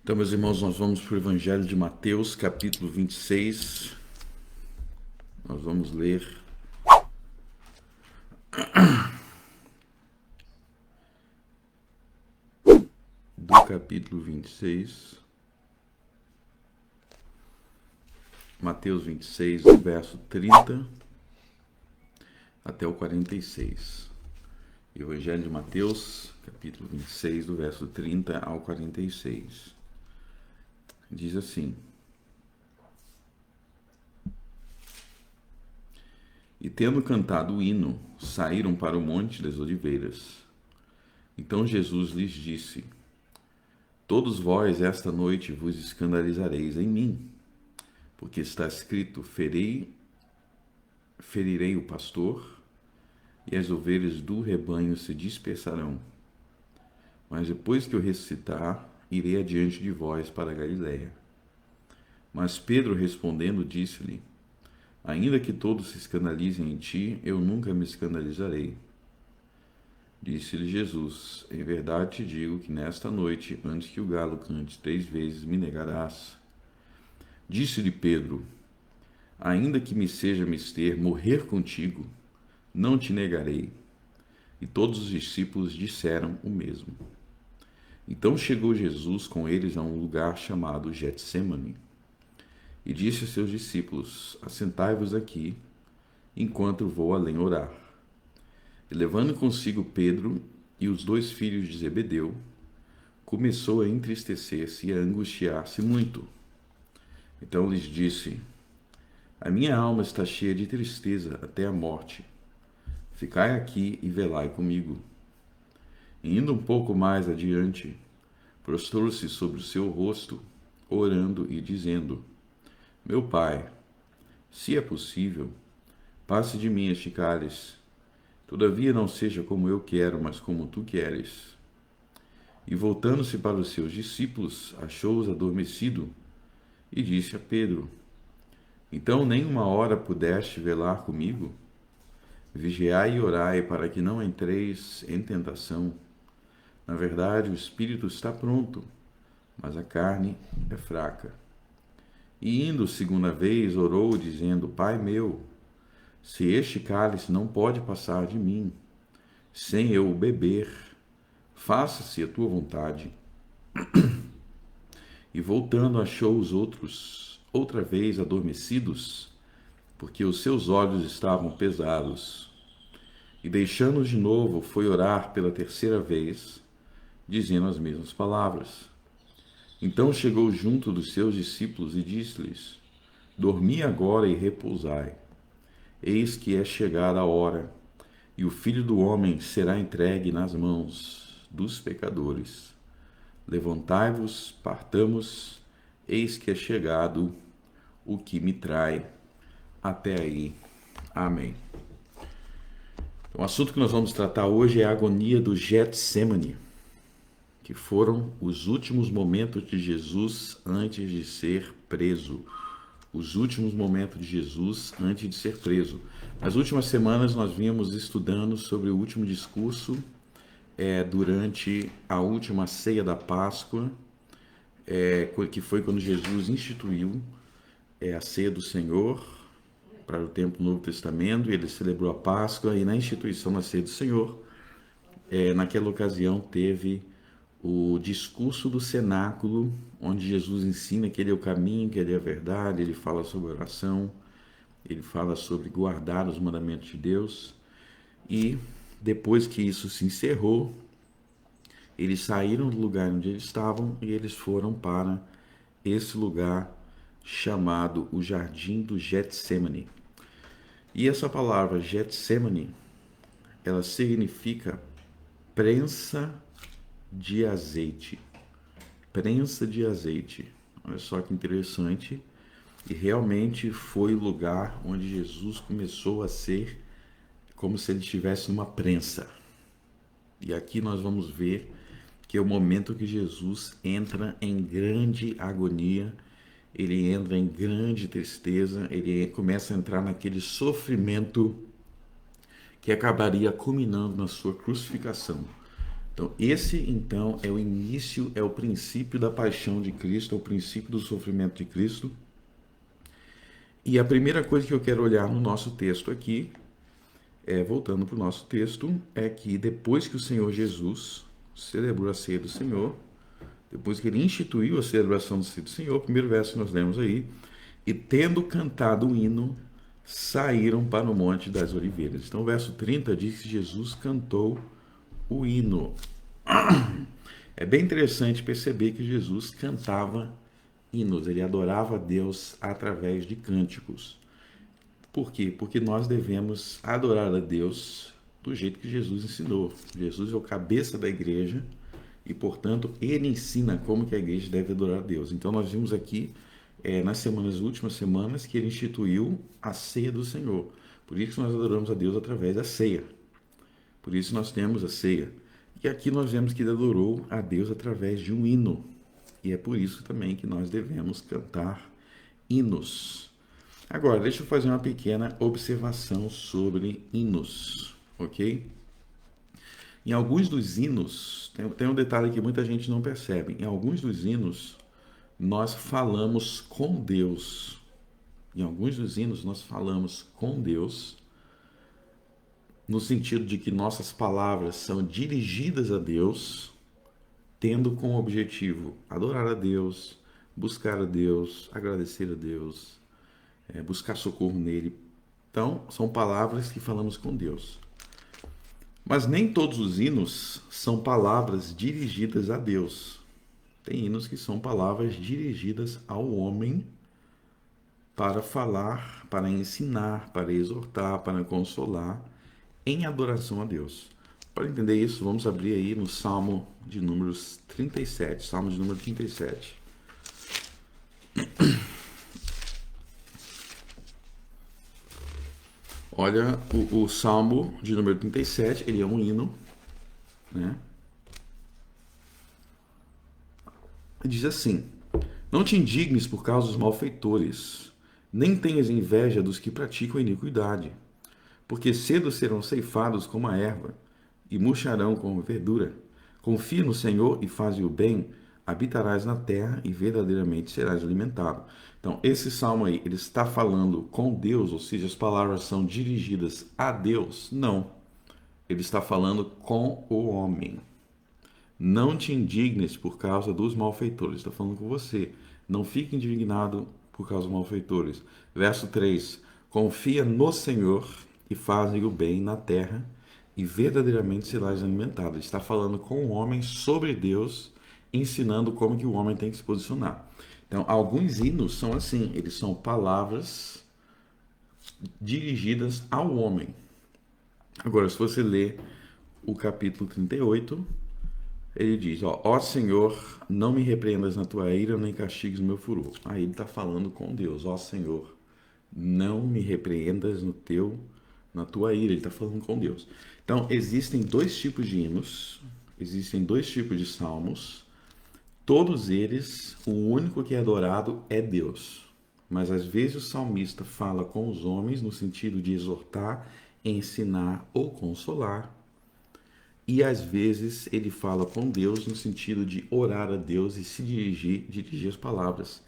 Então, meus irmãos, nós vamos para o Evangelho de Mateus, capítulo 26. Nós vamos ler do capítulo 26, Mateus 26, do verso 30 até o 46. Evangelho de Mateus, capítulo 26, do verso 30 ao 46. Diz assim: E tendo cantado o hino, saíram para o Monte das Oliveiras. Então Jesus lhes disse: Todos vós esta noite vos escandalizareis em mim, porque está escrito: ferirei o pastor, e as ovelhas do rebanho se dispersarão. Mas depois que eu ressuscitar, irei adiante de vós para a Galiléia. Mas Pedro respondendo disse-lhe: Ainda que todos se escandalizem em ti, eu nunca me escandalizarei. Disse-lhe Jesus: Em verdade te digo que nesta noite, antes que o galo cante 3 vezes, me negarás. Disse-lhe Pedro: Ainda que me seja mister morrer contigo, não te negarei. E todos os discípulos disseram o mesmo. Então chegou Jesus com eles a um lugar chamado Getsêmani, e disse a seus discípulos: Assentai-vos aqui, enquanto vou além orar. E levando consigo Pedro e os 2 filhos de Zebedeu, começou a entristecer-se e a angustiar-se muito. Então lhes disse: A minha alma está cheia de tristeza até a morte. Ficai aqui e velai comigo. E indo um pouco mais adiante, prostrou-se sobre o seu rosto, orando e dizendo: Meu Pai, se é possível, passe de mim este cálice. Todavia não seja como eu quero, mas como tu queres. E voltando-se para os seus discípulos, achou-os adormecido, e disse a Pedro: Então nem uma hora pudeste velar comigo? Vigiai e orai para que não entreis em tentação. Na verdade, o espírito está pronto, mas a carne é fraca. E indo segunda vez, orou, dizendo: Pai meu, se este cálice não pode passar de mim, sem eu o beber, faça-se a tua vontade. E voltando, achou os outros outra vez adormecidos, porque os seus olhos estavam pesados. E deixando-os de novo, foi orar pela 3ª vez, dizendo as mesmas palavras. Então chegou junto dos seus discípulos e disse-lhes: Dormi agora e repousai. Eis que é chegada a hora, e o Filho do Homem será entregue nas mãos dos pecadores. Levantai-vos, partamos, eis que é chegado o que me trai. Até aí. Amém. O assunto que nós vamos tratar hoje é a agonia do Getsêmani, que foram os últimos momentos de Jesus antes de ser preso. Os últimos momentos de Jesus antes de ser preso. Nas últimas semanas nós vínhamos estudando sobre o último discurso durante a última ceia da Páscoa, que foi quando Jesus instituiu a ceia do Senhor para o tempo do Novo Testamento. Ele celebrou a Páscoa, e na instituição da ceia do Senhor, naquela ocasião teve o discurso do cenáculo, onde Jesus ensina que ele é o caminho, que ele é a verdade. Ele fala sobre oração, ele fala sobre guardar os mandamentos de Deus. E depois que isso se encerrou, eles saíram do lugar onde eles estavam e eles foram para esse lugar chamado o Jardim do Getsêmani. E essa palavra Getsêmani, ela significa prensa de azeite. Prensa de azeite. Olha só que interessante. E realmente foi o lugar onde Jesus começou a ser como se ele estivesse numa prensa. E aqui nós vamos ver que é o momento que Jesus entra em grande agonia, ele entra em grande tristeza, ele começa a entrar naquele sofrimento que acabaria culminando na sua crucificação. Então, esse então é o início, é o princípio da paixão de Cristo, é o princípio do sofrimento de Cristo. E a primeira coisa que eu quero olhar no nosso texto aqui, voltando para o nosso texto, é que depois que o Senhor Jesus celebrou a ceia do Senhor, depois que ele instituiu a celebração da ceia do Senhor, o primeiro verso que nós lemos aí, e tendo cantado o hino, saíram para o Monte das Oliveiras. Então o verso 30 diz que Jesus cantou o hino. É bem interessante perceber que Jesus cantava hinos, ele adorava a Deus através de cânticos. Por quê? Porque nós devemos adorar a Deus do jeito que Jesus ensinou. Jesus é o cabeça da igreja e, portanto, ele ensina como que a igreja deve adorar a Deus. Então nós vimos aqui, nas últimas semanas, que ele instituiu a ceia do Senhor. Por isso nós adoramos a Deus através da ceia. Por isso nós temos a ceia. E aqui nós vemos que ele adorou a Deus através de um hino. E é por isso também que nós devemos cantar hinos. Agora, deixa eu fazer uma pequena observação sobre hinos, ok? Em alguns dos hinos, tem um detalhe que muita gente não percebe. Em alguns dos hinos, nós falamos com Deus. Em alguns dos hinos, nós falamos com Deus, no sentido de que nossas palavras são dirigidas a Deus, tendo como objetivo adorar a Deus, buscar a Deus, agradecer a Deus, buscar socorro nele. Então, são palavras que falamos com Deus. Mas nem todos os hinos são palavras dirigidas a Deus. Tem hinos que são palavras dirigidas ao homem para falar, para ensinar, para exortar, para consolar, em adoração a Deus. Para entender isso, vamos abrir aí no Salmo de números 37. Salmo de número 37. Olha, o Salmo de número 37, ele é um hino, né? Diz assim: não te indignes por causa dos malfeitores, nem tenhas inveja dos que praticam a iniquidade, porque cedo serão ceifados como a erva, e murcharão como verdura. Confia no Senhor e faze o bem, habitarás na terra e verdadeiramente serás alimentado. Então, esse salmo aí, ele está falando com Deus, ou seja, as palavras são dirigidas a Deus? Não. Ele está falando com o homem. Não te indignes por causa dos malfeitores. Está falando com você. Não fique indignado por causa dos malfeitores. Verso 3. Confia no Senhor e faze o bem na terra e verdadeiramente serás alimentado. Ele está falando com o homem sobre Deus, ensinando como que o homem tem que se posicionar. Então, alguns hinos são assim, eles são palavras dirigidas ao homem. Agora, se você ler o capítulo 38, ele diz, ó Senhor, não me repreendas na tua ira, nem castigues o meu furor. Aí ele está falando com Deus, ó Senhor, não me repreendas na tua ira. Ele está falando com Deus. Então, existem dois tipos de hinos, existem dois tipos de salmos. Todos eles, o único que é adorado é Deus. Mas às vezes o salmista fala com os homens no sentido de exortar, ensinar ou consolar. E às vezes ele fala com Deus no sentido de orar a Deus e se dirigir as palavras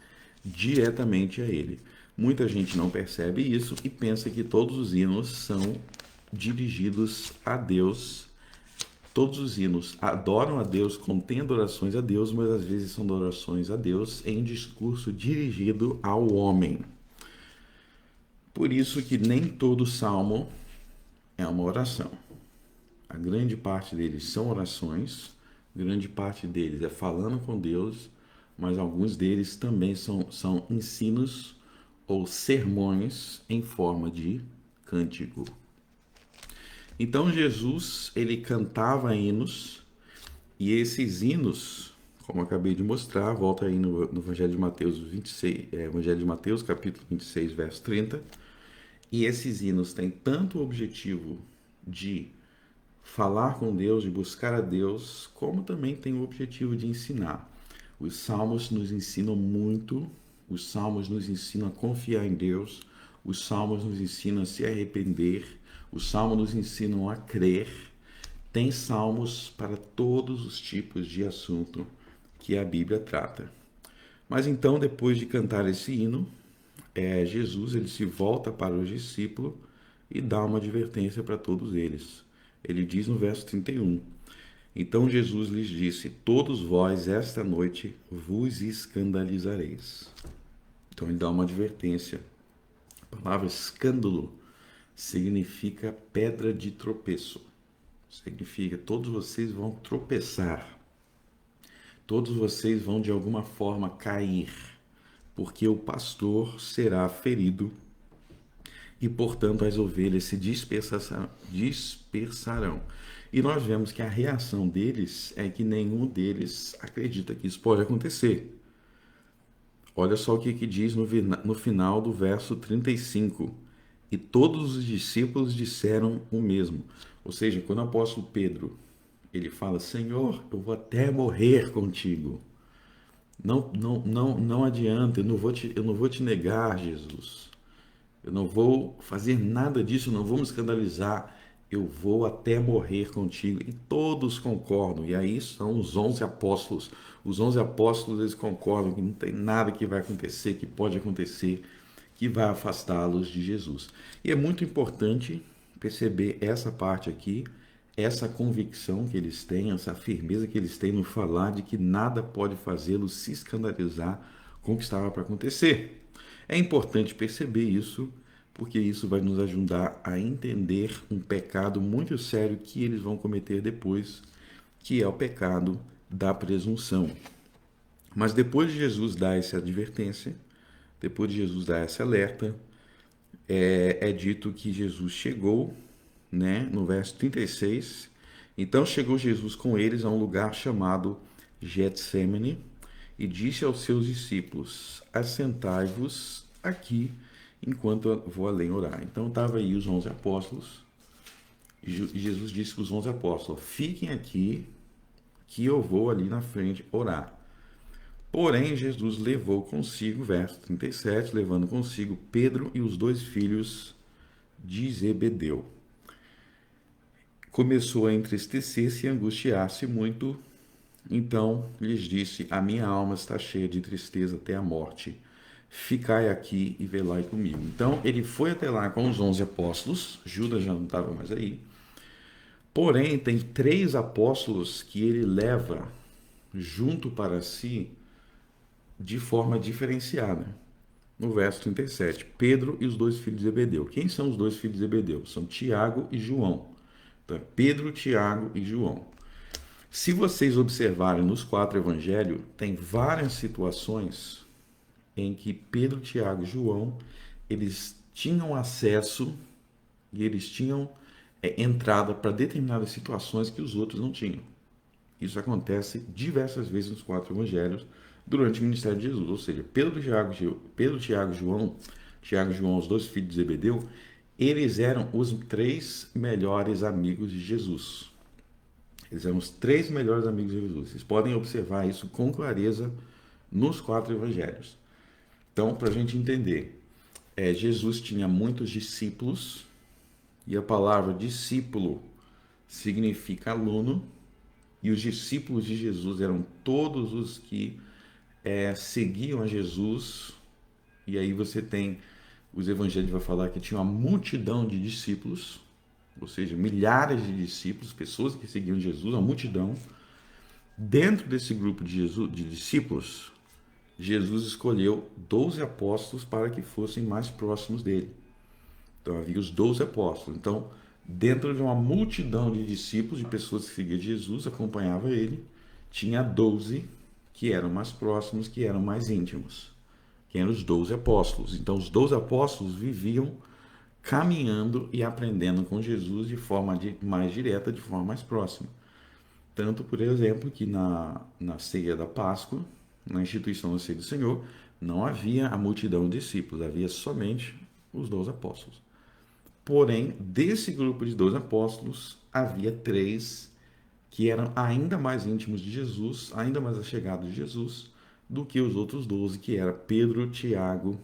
diretamente a ele. Muita gente não percebe isso e pensa que todos os hinos são dirigidos a Deus. Todos os hinos adoram a Deus, contêm adorações a Deus, mas às vezes são adorações a Deus em discurso dirigido ao homem. Por isso que nem todo salmo é uma oração. A grande parte deles são orações, grande parte deles é falando com Deus, mas alguns deles também são ensinos ou sermões em forma de cântico. Então Jesus, ele cantava hinos, e esses hinos, como eu acabei de mostrar, volta aí no Evangelho de Mateus 26, Evangelho de Mateus, capítulo 26, verso 30, e esses hinos têm tanto o objetivo de falar com Deus, de buscar a Deus, como também tem o objetivo de ensinar. Os salmos nos ensinam muito, os salmos nos ensinam a confiar em Deus, os salmos nos ensinam a se arrepender, os salmos nos ensinam a crer, Tem salmos para todos os tipos de assunto que a Bíblia trata. Mas então, depois de cantar esse hino, Jesus ele se volta para os discípulos e dá uma advertência para todos eles. Ele diz no verso 31: Então Jesus lhes disse: Todos vós esta noite vos escandalizareis. Então ele dá uma advertência. A palavra escândalo significa pedra de tropeço. Significa todos vocês vão tropeçar. Todos vocês vão de alguma forma cair, porque o pastor será ferido e, portanto, as ovelhas se dispersarão. E nós vemos que a reação deles é que nenhum deles acredita que isso pode acontecer. Olha só o que diz no final do verso 35. E todos os discípulos disseram o mesmo. Ou seja, quando o apóstolo Pedro ele fala: Senhor, eu vou até morrer contigo. Não adianta, eu não vou te negar, Jesus. Eu não vou fazer nada disso, não vou me escandalizar. Eu vou até morrer contigo. E todos concordam. E aí são os 11 apóstolos. Os 11 apóstolos, eles concordam que não tem nada que vai acontecer, que pode acontecer, que vai afastá-los de Jesus. E é muito importante perceber essa parte aqui, essa convicção que eles têm, essa firmeza que eles têm no falar de que nada pode fazê-los se escandalizar com o que estava para acontecer. É importante perceber isso, porque isso vai nos ajudar a entender um pecado muito sério que eles vão cometer depois, que é o pecado da presunção. Mas depois de Jesus dar essa advertência, depois de Jesus dar esse alerta, é dito que Jesus chegou, né, no verso 36. Então chegou Jesus com eles a um lugar chamado Getsêmani e disse aos seus discípulos: Assentai-vos aqui enquanto eu vou além orar. Então estava aí os 11 apóstolos. E Jesus disse para os 11 apóstolos: Fiquem aqui que eu vou ali na frente orar. Porém, Jesus levou consigo, verso 37, levando consigo Pedro e os dois filhos de Zebedeu. Começou a entristecer-se e angustiar-se muito. Então lhes disse: A minha alma está cheia de tristeza até a morte. Ficai aqui e velai comigo. Então ele foi até lá com os 11 apóstolos. Judas já não estava mais aí. Porém, tem 3 apóstolos que ele leva junto para si de forma diferenciada. No verso 37, Pedro e os dois filhos de Zebedeu. Quem são os dois filhos de Zebedeu? São Tiago e João. Então, Pedro, Tiago e João. Se vocês observarem nos 4 evangelhos, tem várias situações em que Pedro, Tiago e João, eles tinham acesso e eles tinham entrada para determinadas situações que os outros não tinham. Isso acontece diversas vezes nos 4 evangelhos durante o ministério de Jesus. Ou seja, Pedro, Tiago e João, os dois filhos de Zebedeu, eles eram os 3 melhores amigos de Jesus. Eles eram os 3 melhores amigos de Jesus. Vocês podem observar isso com clareza nos 4 evangelhos. Então, para a gente entender, Jesus tinha muitos discípulos, e a palavra discípulo significa aluno, e os discípulos de Jesus eram todos os que seguiam a Jesus. E aí você tem, os evangelhos vai falar que tinha uma multidão de discípulos, ou seja, milhares de discípulos, pessoas que seguiam Jesus, uma multidão. Dentro desse grupo de discípulos, Jesus escolheu 12 apóstolos para que fossem mais próximos dele. Então havia os 12 apóstolos. Então, dentro de uma multidão de discípulos, de pessoas que seguiam Jesus, acompanhava ele, tinha 12 que eram mais próximos, que eram mais íntimos, que eram os 12 apóstolos. Então, os 12 apóstolos viviam caminhando e aprendendo com Jesus de forma mais direta, de forma mais próxima. Tanto, por exemplo, que na ceia da Páscoa, na instituição da ceia do Senhor, não havia a multidão de discípulos, havia somente os 12 apóstolos. Porém, desse grupo de 12 apóstolos, havia 3 que eram ainda mais íntimos de Jesus, ainda mais achegados de Jesus, do que os outros 12, que eram Pedro, Tiago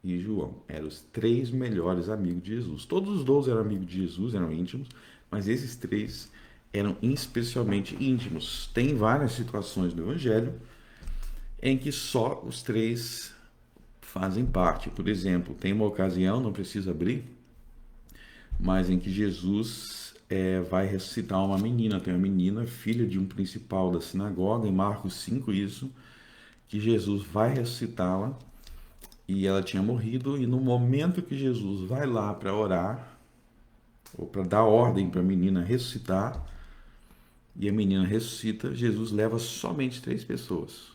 e João. Eram os 3 melhores amigos de Jesus. Todos os 12 eram amigos de Jesus, eram íntimos, mas esses 3 eram especialmente íntimos. Tem várias situações do Evangelho em que só os três fazem parte. Por exemplo, tem uma ocasião, não precisa abrir, mas em que Jesus vai ressuscitar uma menina. Tem uma menina, filha de um principal da sinagoga, em Marcos 5, isso, que Jesus vai ressuscitá-la, e ela tinha morrido, e no momento que Jesus vai lá para orar, ou para dar ordem para a menina ressuscitar, e a menina ressuscita, Jesus leva somente três pessoas: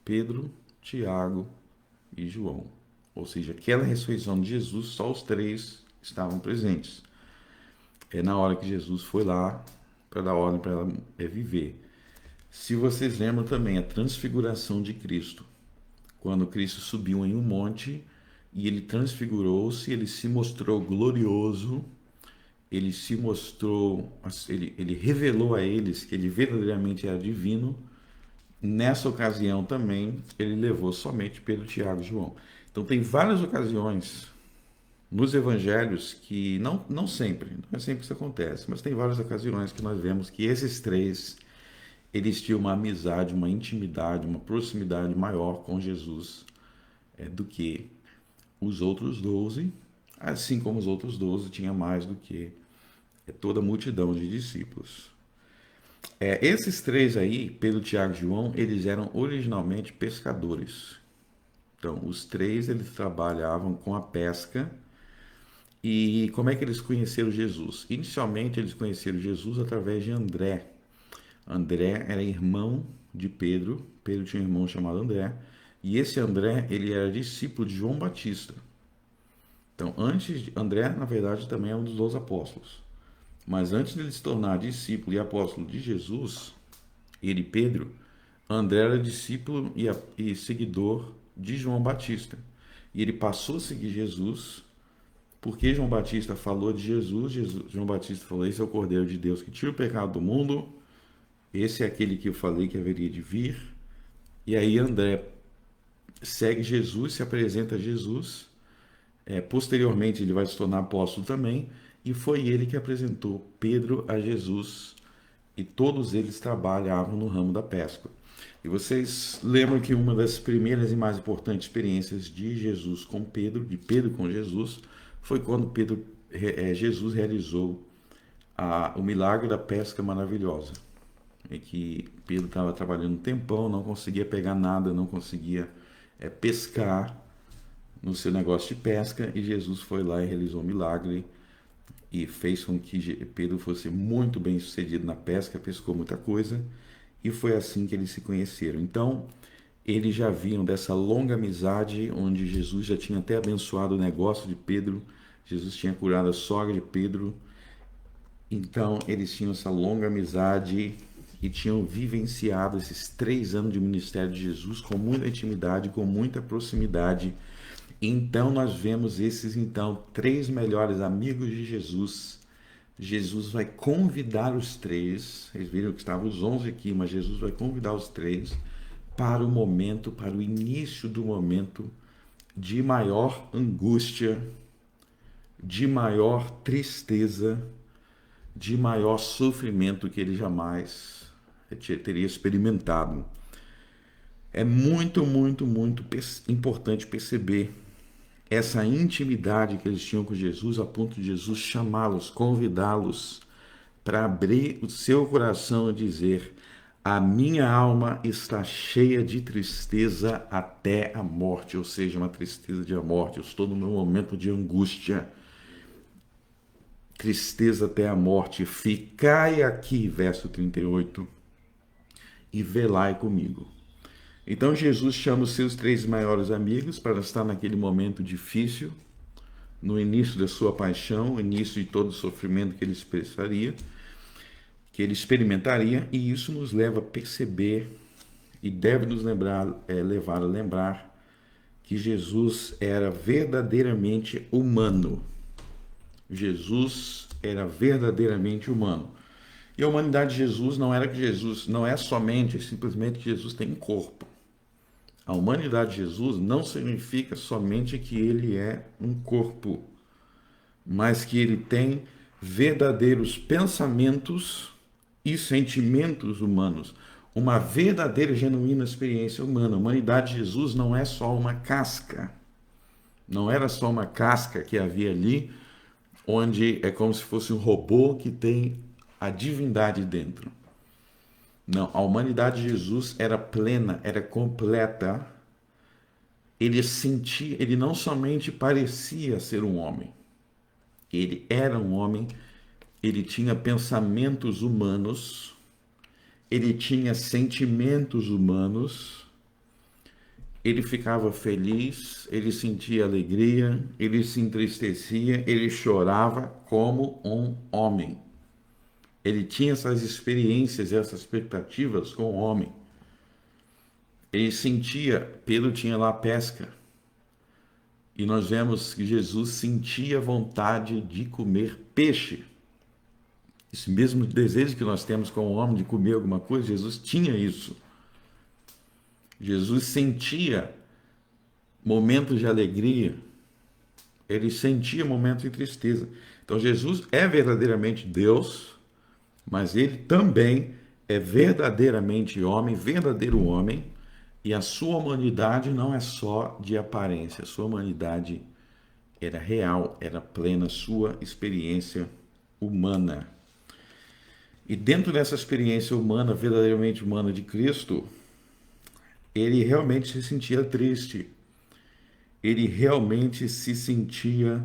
Pedro, Tiago e João. Ou seja, aquela ressurreição de Jesus, só os três estavam presentes. É na hora que Jesus foi lá para dar ordem para ela viver. Se vocês lembram também a transfiguração de Cristo, quando Cristo subiu em um monte e ele transfigurou-se, ele se mostrou glorioso, ele se mostrou, ele revelou a eles que ele verdadeiramente era divino. Nessa ocasião também, ele levou somente Pedro, Tiago e João. Então tem várias ocasiões nos evangelhos que não sempre, não é sempre que isso acontece, mas tem várias ocasiões que nós vemos que esses três, eles tinham uma amizade, uma intimidade, uma proximidade maior com Jesus do que os outros 12, assim como os outros 12 tinha mais do que toda a multidão de discípulos. Esses três aí, Pedro, Tiago e João, eles eram originalmente pescadores. Então, os três, eles trabalhavam com a pesca. E como é que eles conheceram Jesus? Inicialmente, eles conheceram Jesus através de André. André era irmão de Pedro. Pedro tinha um irmão chamado André. E esse André, ele era discípulo de João Batista. Então, André, na verdade, também é um dos 12 apóstolos. Mas antes de ele se tornar discípulo e apóstolo de Jesus, ele, Pedro, André era discípulo e seguidor de João Batista. E ele passou a seguir Jesus, porque João Batista falou de Jesus. João Batista falou: esse é o Cordeiro de Deus que tira o pecado do mundo, esse é aquele que eu falei que haveria de vir. E aí André segue Jesus, se apresenta a Jesus. Posteriormente ele vai se tornar apóstolo também, e foi ele que apresentou Pedro a Jesus, e todos eles trabalhavam no ramo da pesca. E vocês lembram que uma das primeiras e mais importantes experiências de Jesus com Pedro, de Pedro com Jesus, foi quando Jesus realizou o milagre da pesca maravilhosa, em que Pedro estava trabalhando um tempão, não conseguia pegar nada, não conseguia pescar no seu negócio de pesca, e Jesus foi lá e realizou um milagre e fez com que Pedro fosse muito bem sucedido na pesca, pescou muita coisa, e foi assim que eles se conheceram. Então, eles já vinham dessa longa amizade, onde Jesus já tinha até abençoado o negócio de Pedro, Jesus tinha curado a sogra de Pedro. Então, eles tinham essa longa amizade e tinham vivenciado esses 3 anos de ministério de Jesus com muita intimidade, com muita proximidade. Então, nós vemos esses, 3 melhores amigos de Jesus. Jesus vai convidar os 3, eles viram que estavam os 11 aqui, mas Jesus vai convidar os 3 para o momento, para o início do momento de maior angústia, de maior tristeza, de maior sofrimento que ele jamais teria experimentado. É muito, muito, muito importante perceber essa intimidade que eles tinham com Jesus, a ponto de Jesus chamá-los, convidá-los para abrir o seu coração e dizer: a minha alma está cheia de tristeza até a morte, ou seja, uma tristeza de morte. Eu estou no meu momento de angústia, tristeza até a morte. Ficai aqui, verso 38, e velai comigo. Então Jesus chama os seus 3 maiores amigos para estar naquele momento difícil, no início da sua paixão, no início de todo o sofrimento que ele experimentaria, e isso nos leva a perceber e deve nos levar a lembrar que Jesus era verdadeiramente humano. Jesus era verdadeiramente humano. E a humanidade de Jesus não é simplesmente que Jesus tem um corpo. A humanidade de Jesus não significa somente que ele é um corpo, mas que ele tem verdadeiros pensamentos, e sentimentos humanos, uma verdadeira e genuína experiência humana. A humanidade de Jesus não é só uma casca, não era só uma casca que havia ali, onde é como se fosse um robô que tem a divindade dentro. Não, a humanidade de Jesus era plena, era completa. Ele sentia, ele não somente parecia ser um homem, ele era um homem, ele tinha pensamentos humanos, ele tinha sentimentos humanos, ele ficava feliz, ele sentia alegria, ele se entristecia, ele chorava como um homem. Ele tinha essas experiências, essas expectativas com o homem. Ele sentia, Pedro tinha lá a pesca, e nós vemos que Jesus sentia vontade de comer peixe. Esse mesmo desejo que nós temos com o homem de comer alguma coisa, Jesus tinha isso. Jesus sentia momentos de alegria, ele sentia momentos de tristeza. Então Jesus é verdadeiramente Deus, mas ele também é verdadeiramente homem, verdadeiro homem, e a sua humanidade não é só de aparência, a sua humanidade era real, era plena, a sua experiência humana. E dentro dessa experiência humana, verdadeiramente humana de Cristo, ele realmente se sentia triste. Ele realmente se sentia,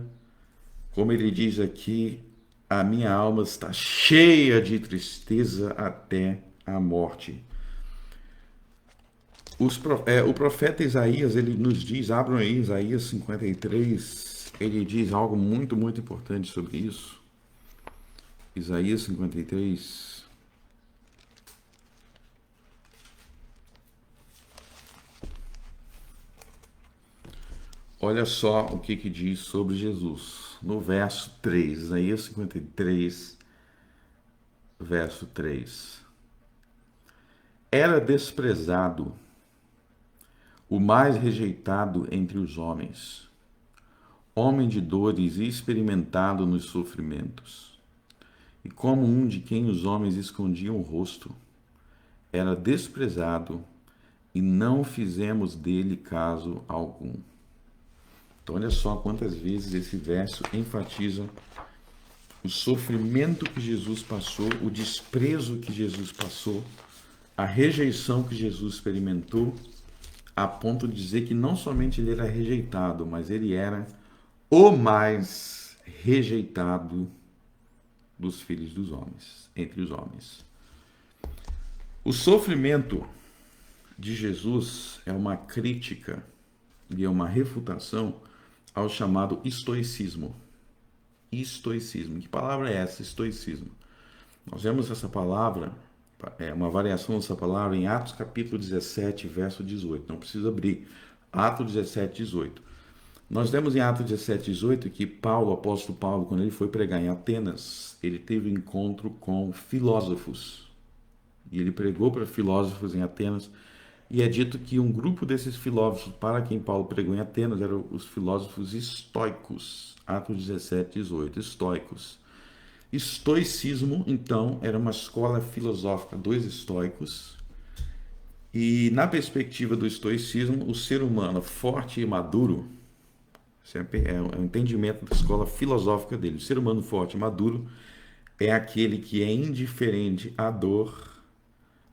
como ele diz aqui, a minha alma está cheia de tristeza até a morte. O profeta Isaías, ele nos diz, abram aí Isaías 53, ele diz algo muito, muito importante sobre isso. Isaías 53. Olha só o que diz sobre Jesus. No verso 3, Isaías 53, verso 3. Era desprezado, o mais rejeitado entre os homens, homem de dores e experimentado nos sofrimentos. E como um de quem os homens escondiam o rosto, era desprezado e não fizemos dele caso algum. Então, olha só quantas vezes esse verso enfatiza o sofrimento que Jesus passou, o desprezo que Jesus passou, a rejeição que Jesus experimentou, a ponto de dizer que não somente ele era rejeitado, mas ele era o mais rejeitado dos filhos dos homens, entre os homens. O sofrimento de Jesus é uma crítica e é uma refutação ao chamado estoicismo. Estoicismo. Que palavra é essa, estoicismo? Nós vemos essa palavra, uma variação dessa palavra em Atos capítulo 17, verso 18. Não precisa abrir. Atos 17, 18. Nós vemos em Atos 17, 18 que Paulo, o apóstolo Paulo, quando ele foi pregar em Atenas, ele teve um encontro com filósofos. E ele pregou para filósofos em Atenas. E é dito que um grupo desses filósofos, para quem Paulo pregou em Atenas, eram os filósofos estoicos. Atos 17, 18. Estoicos. Estoicismo, então, era uma escola filosófica dos estoicos. E na perspectiva do estoicismo, o ser humano forte e maduro, é o entendimento da escola filosófica dele. O ser humano forte e maduro é aquele que é indiferente à dor,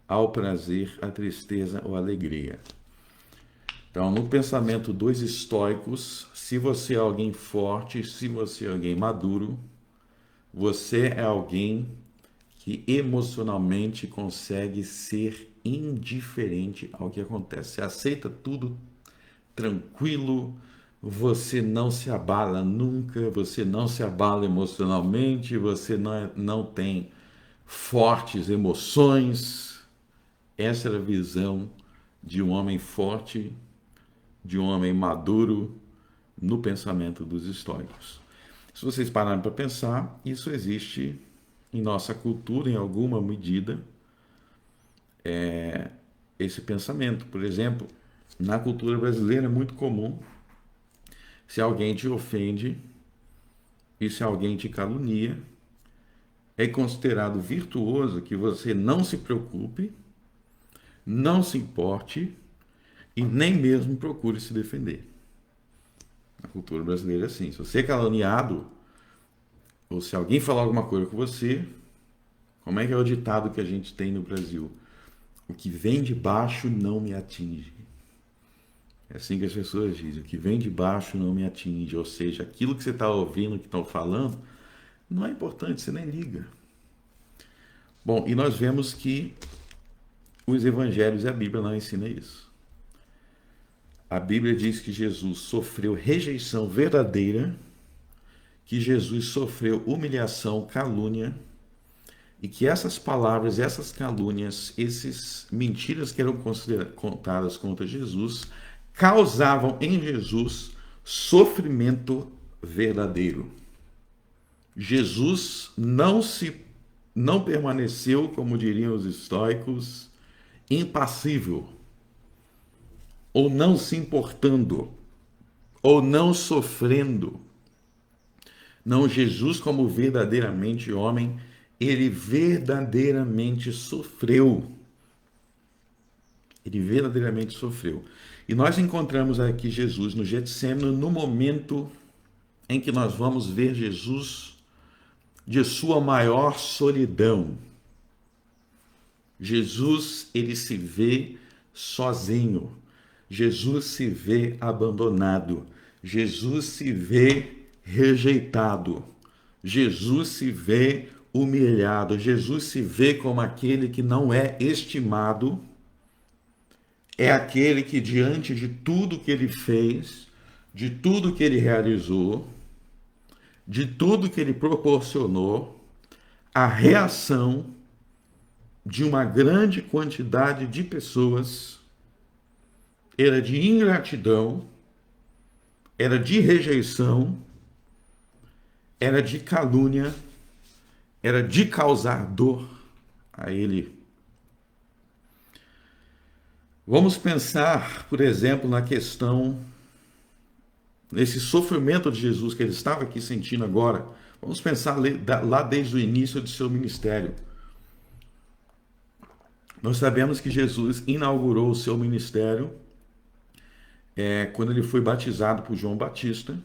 ao prazer, à tristeza ou à alegria. Então, no pensamento dos estoicos, se você é alguém forte, se você é alguém maduro, você é alguém que emocionalmente consegue ser indiferente ao que acontece. Você aceita tudo tranquilo, você não se abala nunca, você não se abala emocionalmente, você não tem fortes emoções. Essa era a visão de um homem forte, de um homem maduro no pensamento dos estoicos. Se vocês pararem para pensar, isso existe em nossa cultura em alguma medida, esse pensamento. Por exemplo, na cultura brasileira é muito comum, se alguém te ofende e se alguém te calunia, é considerado virtuoso que você não se preocupe, não se importe e nem mesmo procure se defender. A cultura brasileira é assim. Se você é caluniado, ou se alguém falar alguma coisa com você, como é que é o ditado que a gente tem no Brasil? O que vem de baixo não me atinge. É assim que as pessoas dizem, o que vem de baixo não me atinge. Ou seja, aquilo que você está ouvindo, que estão falando, não é importante, você nem liga. Bom, e nós vemos que os evangelhos e a Bíblia não ensinam isso. A Bíblia diz que Jesus sofreu rejeição verdadeira, que Jesus sofreu humilhação, calúnia, e que essas palavras, essas calúnias, essas mentiras que eram contadas contra Jesus, causavam em Jesus sofrimento verdadeiro. Jesus não permaneceu, como diriam os estoicos, impassível, ou não se importando, ou não sofrendo. Não, Jesus, como verdadeiramente homem, ele verdadeiramente sofreu. Ele verdadeiramente sofreu. E nós encontramos aqui Jesus no Getsêmani no momento em que nós vamos ver Jesus de sua maior solidão. Jesus, ele se vê sozinho. Jesus se vê abandonado. Jesus se vê rejeitado. Jesus se vê humilhado. Jesus se vê como aquele que não é estimado. É aquele que, diante de tudo que ele fez, de tudo que ele realizou, de tudo que ele proporcionou, a reação de uma grande quantidade de pessoas era de ingratidão, era de rejeição, era de calúnia, era de causar dor a ele. Vamos pensar, por exemplo, na questão, nesse sofrimento de Jesus que ele estava aqui sentindo agora. Vamos pensar lá desde o início de seu ministério. Nós sabemos que Jesus inaugurou o seu ministério quando ele foi batizado por João Batista.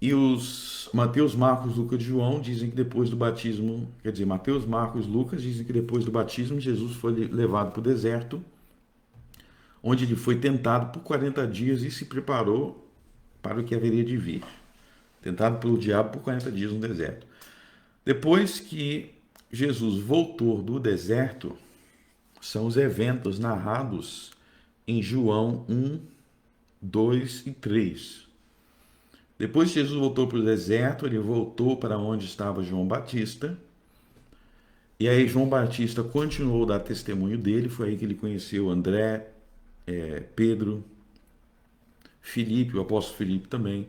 E os Mateus, Marcos, Lucas e João dizem que depois do batismo, quer dizer, Mateus, Marcos, Lucas dizem que depois do batismo Jesus foi levado para o deserto, onde ele foi tentado por 40 dias e se preparou para o que haveria de vir. Tentado pelo diabo por 40 dias no deserto. Depois que Jesus voltou do deserto, são os eventos narrados em João 1, 2 e 3. Depois que Jesus voltou para o deserto, ele voltou para onde estava João Batista. E aí João Batista continuou a dar testemunho dele. Foi aí que ele conheceu André, Pedro, Filipe, o apóstolo Filipe também.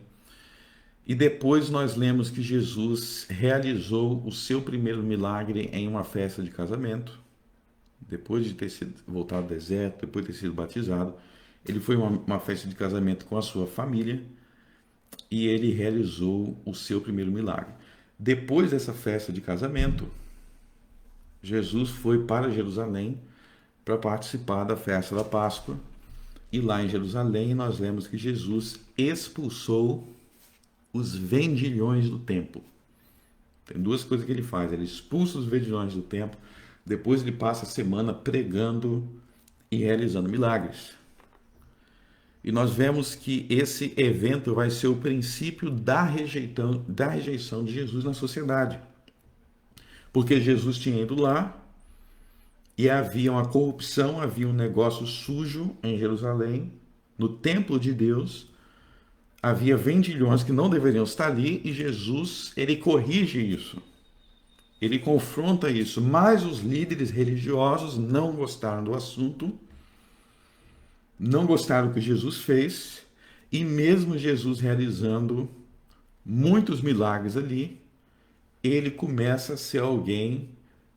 E depois nós lemos que Jesus realizou o seu primeiro milagre em uma festa de casamento. Depois de ter voltado do deserto, depois de ter sido batizado, ele foi uma festa de casamento com a sua família e ele realizou o seu primeiro milagre. Depois dessa festa de casamento, Jesus foi para Jerusalém para participar da festa da Páscoa. E lá em Jerusalém nós lemos que Jesus expulsou os vendilhões do templo. Tem duas coisas que ele faz. Ele expulsa os vendilhões do templo, depois ele passa a semana pregando e realizando milagres. E nós vemos que esse evento vai ser o princípio da rejeição de Jesus na sociedade. Porque Jesus tinha ido lá e havia uma corrupção, havia um negócio sujo em Jerusalém, no templo de Deus. Havia vendilhões que não deveriam estar ali e Jesus, ele corrige isso. Ele confronta isso, mas os líderes religiosos não gostaram do assunto, não gostaram do que Jesus fez, e mesmo Jesus realizando muitos milagres ali, ele começa a ser alguém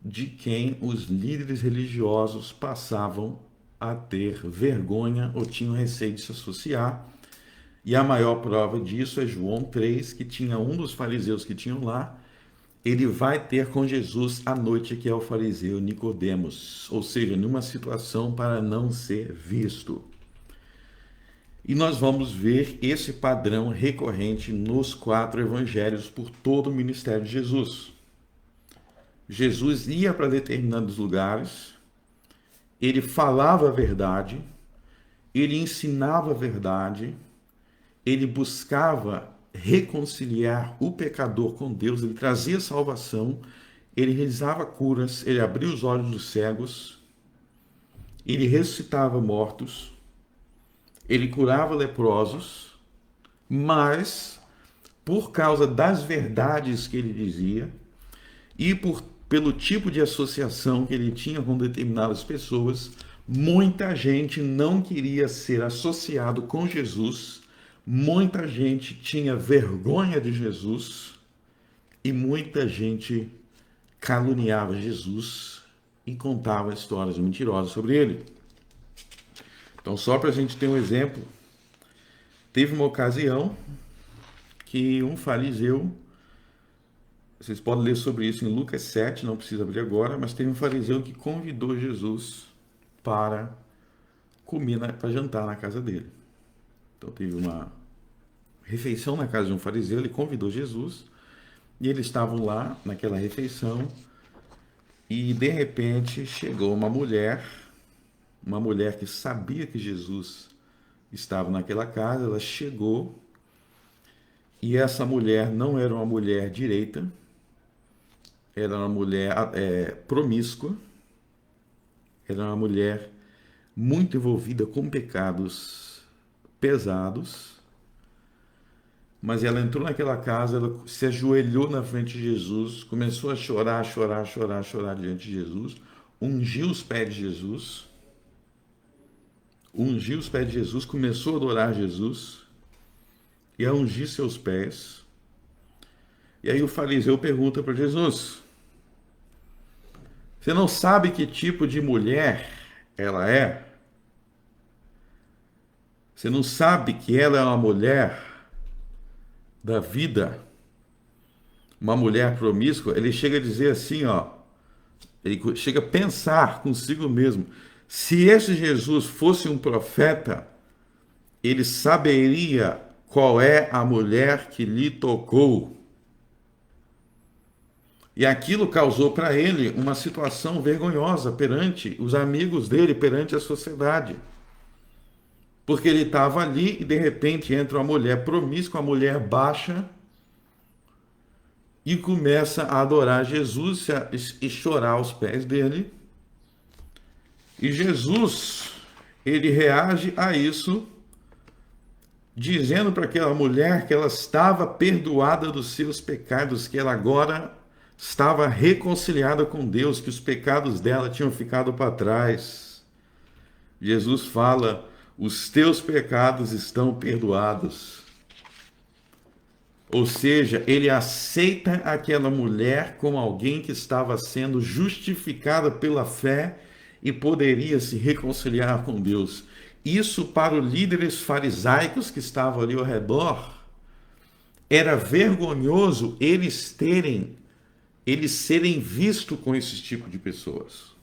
de quem os líderes religiosos passavam a ter vergonha ou tinham receio de se associar. E a maior prova disso é João 3, que tinha um dos fariseus que tinham lá, ele vai ter com Jesus à noite, que é o fariseu Nicodemos, ou seja, numa situação para não ser visto. E nós vamos ver esse padrão recorrente nos 4 evangelhos por todo o ministério de Jesus. Jesus ia para determinados lugares, ele falava a verdade, ele ensinava a verdade, ele buscava reconciliar o pecador com Deus, ele trazia salvação, ele realizava curas, ele abria os olhos dos cegos, ele ressuscitava mortos, ele curava leprosos, mas por causa das verdades que ele dizia e pelo tipo de associação que ele tinha com determinadas pessoas, muita gente não queria ser associado com Jesus, muita gente tinha vergonha de Jesus e muita gente caluniava Jesus e contava histórias mentirosas sobre ele. Então, só para a gente ter um exemplo, teve uma ocasião que um fariseu, vocês podem ler sobre isso em Lucas 7, não precisa abrir agora, mas teve um fariseu que convidou Jesus para comer, para jantar na casa dele. Então, teve uma refeição na casa de um fariseu, ele convidou Jesus, e eles estavam lá naquela refeição, e de repente chegou uma mulher que sabia que Jesus estava naquela casa, ela chegou, e essa mulher não era uma mulher direita, era uma mulher promíscua, era uma mulher muito envolvida com pecados pesados, mas ela entrou naquela casa, ela se ajoelhou na frente de Jesus, começou a chorar diante de Jesus, ungiu os pés de Jesus, começou a adorar Jesus e a ungir seus pés. E aí o fariseu pergunta para Jesus: você não sabe que tipo de mulher ela é? Você não sabe que ela é uma mulher da vida? Uma mulher promíscua? Ele chega a dizer assim, ele chega a pensar consigo mesmo: se esse Jesus fosse um profeta, ele saberia qual é a mulher que lhe tocou. E aquilo causou para ele uma situação vergonhosa perante os amigos dele, perante a sociedade. Porque ele estava ali e de repente entra uma mulher promíscua, uma mulher baixa, e começa a adorar Jesus e chorar aos pés dele. E Jesus, ele reage a isso, dizendo para aquela mulher que ela estava perdoada dos seus pecados, que ela agora estava reconciliada com Deus, que os pecados dela tinham ficado para trás. Jesus fala: os teus pecados estão perdoados. Ou seja, ele aceita aquela mulher como alguém que estava sendo justificada pela fé e poderia se reconciliar com Deus. Isso, para os líderes farisaicos que estavam ali ao redor, era vergonhoso eles serem vistos com esse tipo de pessoas.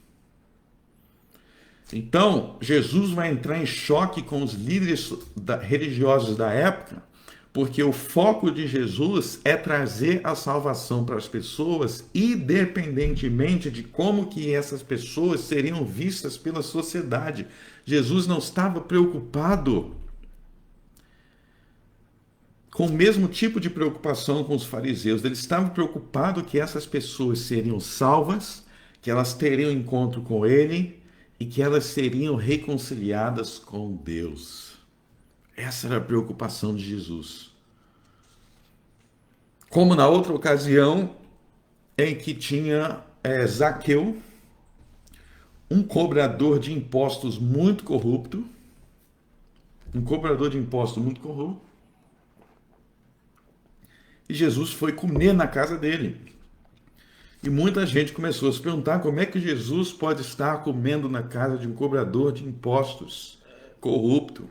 Então, Jesus vai entrar em choque com os líderes religiosos da época, porque o foco de Jesus é trazer a salvação para as pessoas, independentemente de como que essas pessoas seriam vistas pela sociedade. Jesus não estava preocupado com o mesmo tipo de preocupação com os fariseus. Ele estava preocupado que essas pessoas seriam salvas, que elas teriam encontro com ele e que elas seriam reconciliadas com Deus. Essa era a preocupação de Jesus. Como na outra ocasião em que tinha Zaqueu, um cobrador de impostos muito corrupto, e Jesus foi comer na casa dele. E muita gente começou a se perguntar como é que Jesus pode estar comendo na casa de um cobrador de impostos corrupto.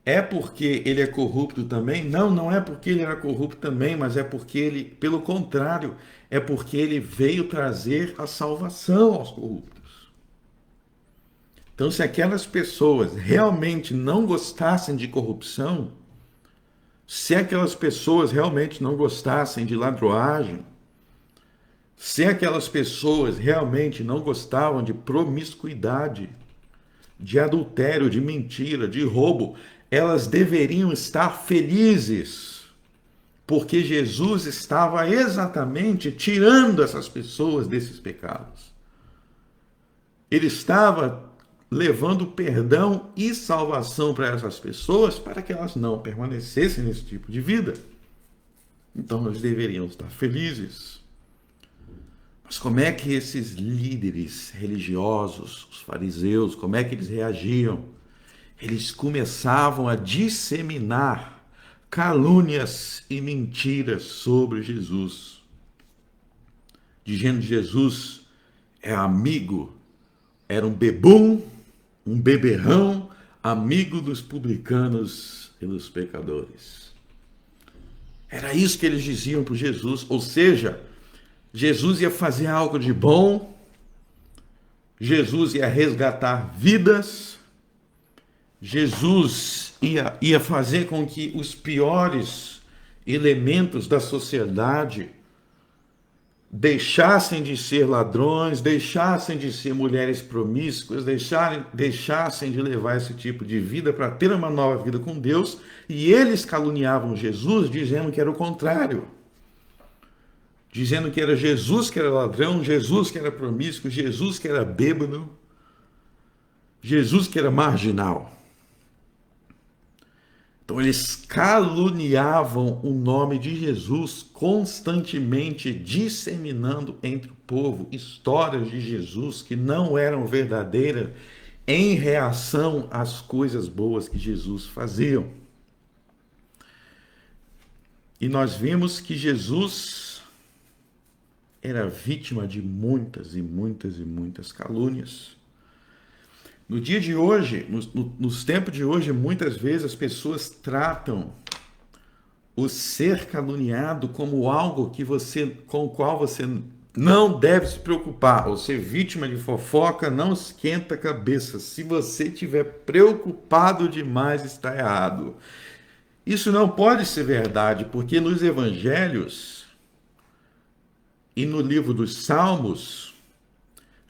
É porque ele é corrupto também? Não, não é porque ele era corrupto também, mas é porque ele, pelo contrário, é porque ele veio trazer a salvação aos corruptos. Então, se aquelas pessoas realmente não gostassem de corrupção, se aquelas pessoas realmente não gostassem de ladroagem, se aquelas pessoas realmente não gostavam de promiscuidade, de adultério, de mentira, de roubo, elas deveriam estar felizes, porque Jesus estava exatamente tirando essas pessoas desses pecados. Ele estava levando perdão e salvação para essas pessoas para que elas não permanecessem nesse tipo de vida. Então nós deveríamos estar felizes. Mas como é que esses líderes religiosos, os fariseus, como é que eles reagiam? Eles começavam a disseminar calúnias e mentiras sobre Jesus, dizendo que Jesus é amigo, era um bebum, um beberrão, amigo dos publicanos e dos pecadores. Era isso que eles diziam para Jesus, ou seja, Jesus ia fazer algo de bom, Jesus ia resgatar vidas, Jesus ia fazer com que os piores elementos da sociedade deixassem de ser ladrões, deixassem de ser mulheres promíscuas, deixassem de levar esse tipo de vida para ter uma nova vida com Deus, e eles caluniavam Jesus dizendo que era o contrário. Dizendo que era Jesus que era ladrão, Jesus que era promíscuo, Jesus que era bêbado, Jesus que era marginal. Então eles caluniavam o nome de Jesus constantemente, disseminando entre o povo histórias de Jesus que não eram verdadeiras em reação às coisas boas que Jesus fazia. E nós vimos que Jesus era vítima de muitas e muitas e muitas calúnias. No dia de hoje, nos tempos de hoje, muitas vezes as pessoas tratam o ser caluniado como algo com o qual você não deve se preocupar. Ou ser vítima de fofoca não esquenta a cabeça. Se você estiver preocupado demais, está errado. Isso não pode ser verdade, porque nos evangelhos e no livro dos Salmos,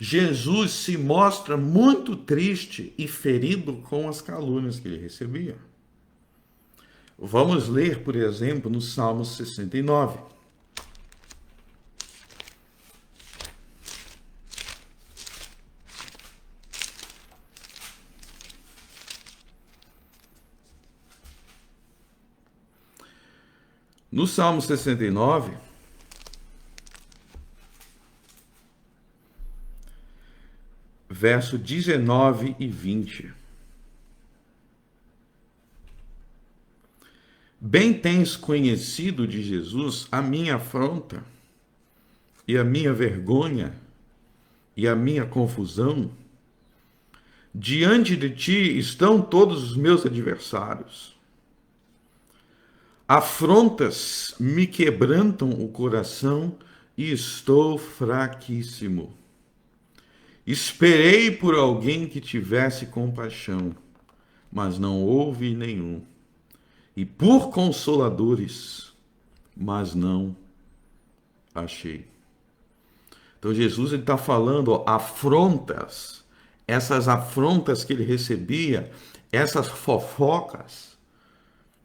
Jesus se mostra muito triste e ferido com as calúnias que ele recebia. Vamos ler, por exemplo, no Salmo 69. No Salmo 69, verso 19 e 20. Bem tens conhecido de Jesus a minha afronta e a minha vergonha e a minha confusão. Diante de ti estão todos os meus adversários. Afrontas me quebrantam o coração e estou fraquíssimo. Esperei por alguém que tivesse compaixão, mas não houve nenhum. E por consoladores, mas não achei. Então Jesus está falando afrontas, essas afrontas que ele recebia, essas fofocas,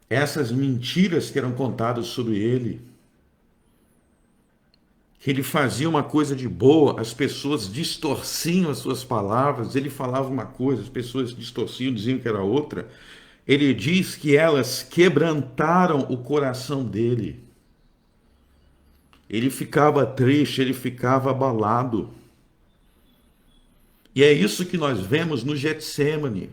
essas mentiras que eram contadas sobre ele, que ele fazia uma coisa de boa, as pessoas distorciam as suas palavras, ele falava uma coisa, as pessoas distorciam, diziam que era outra. Ele diz que elas quebrantaram o coração dele. Ele ficava triste, ele ficava abalado. E é isso que nós vemos no Getsêmani.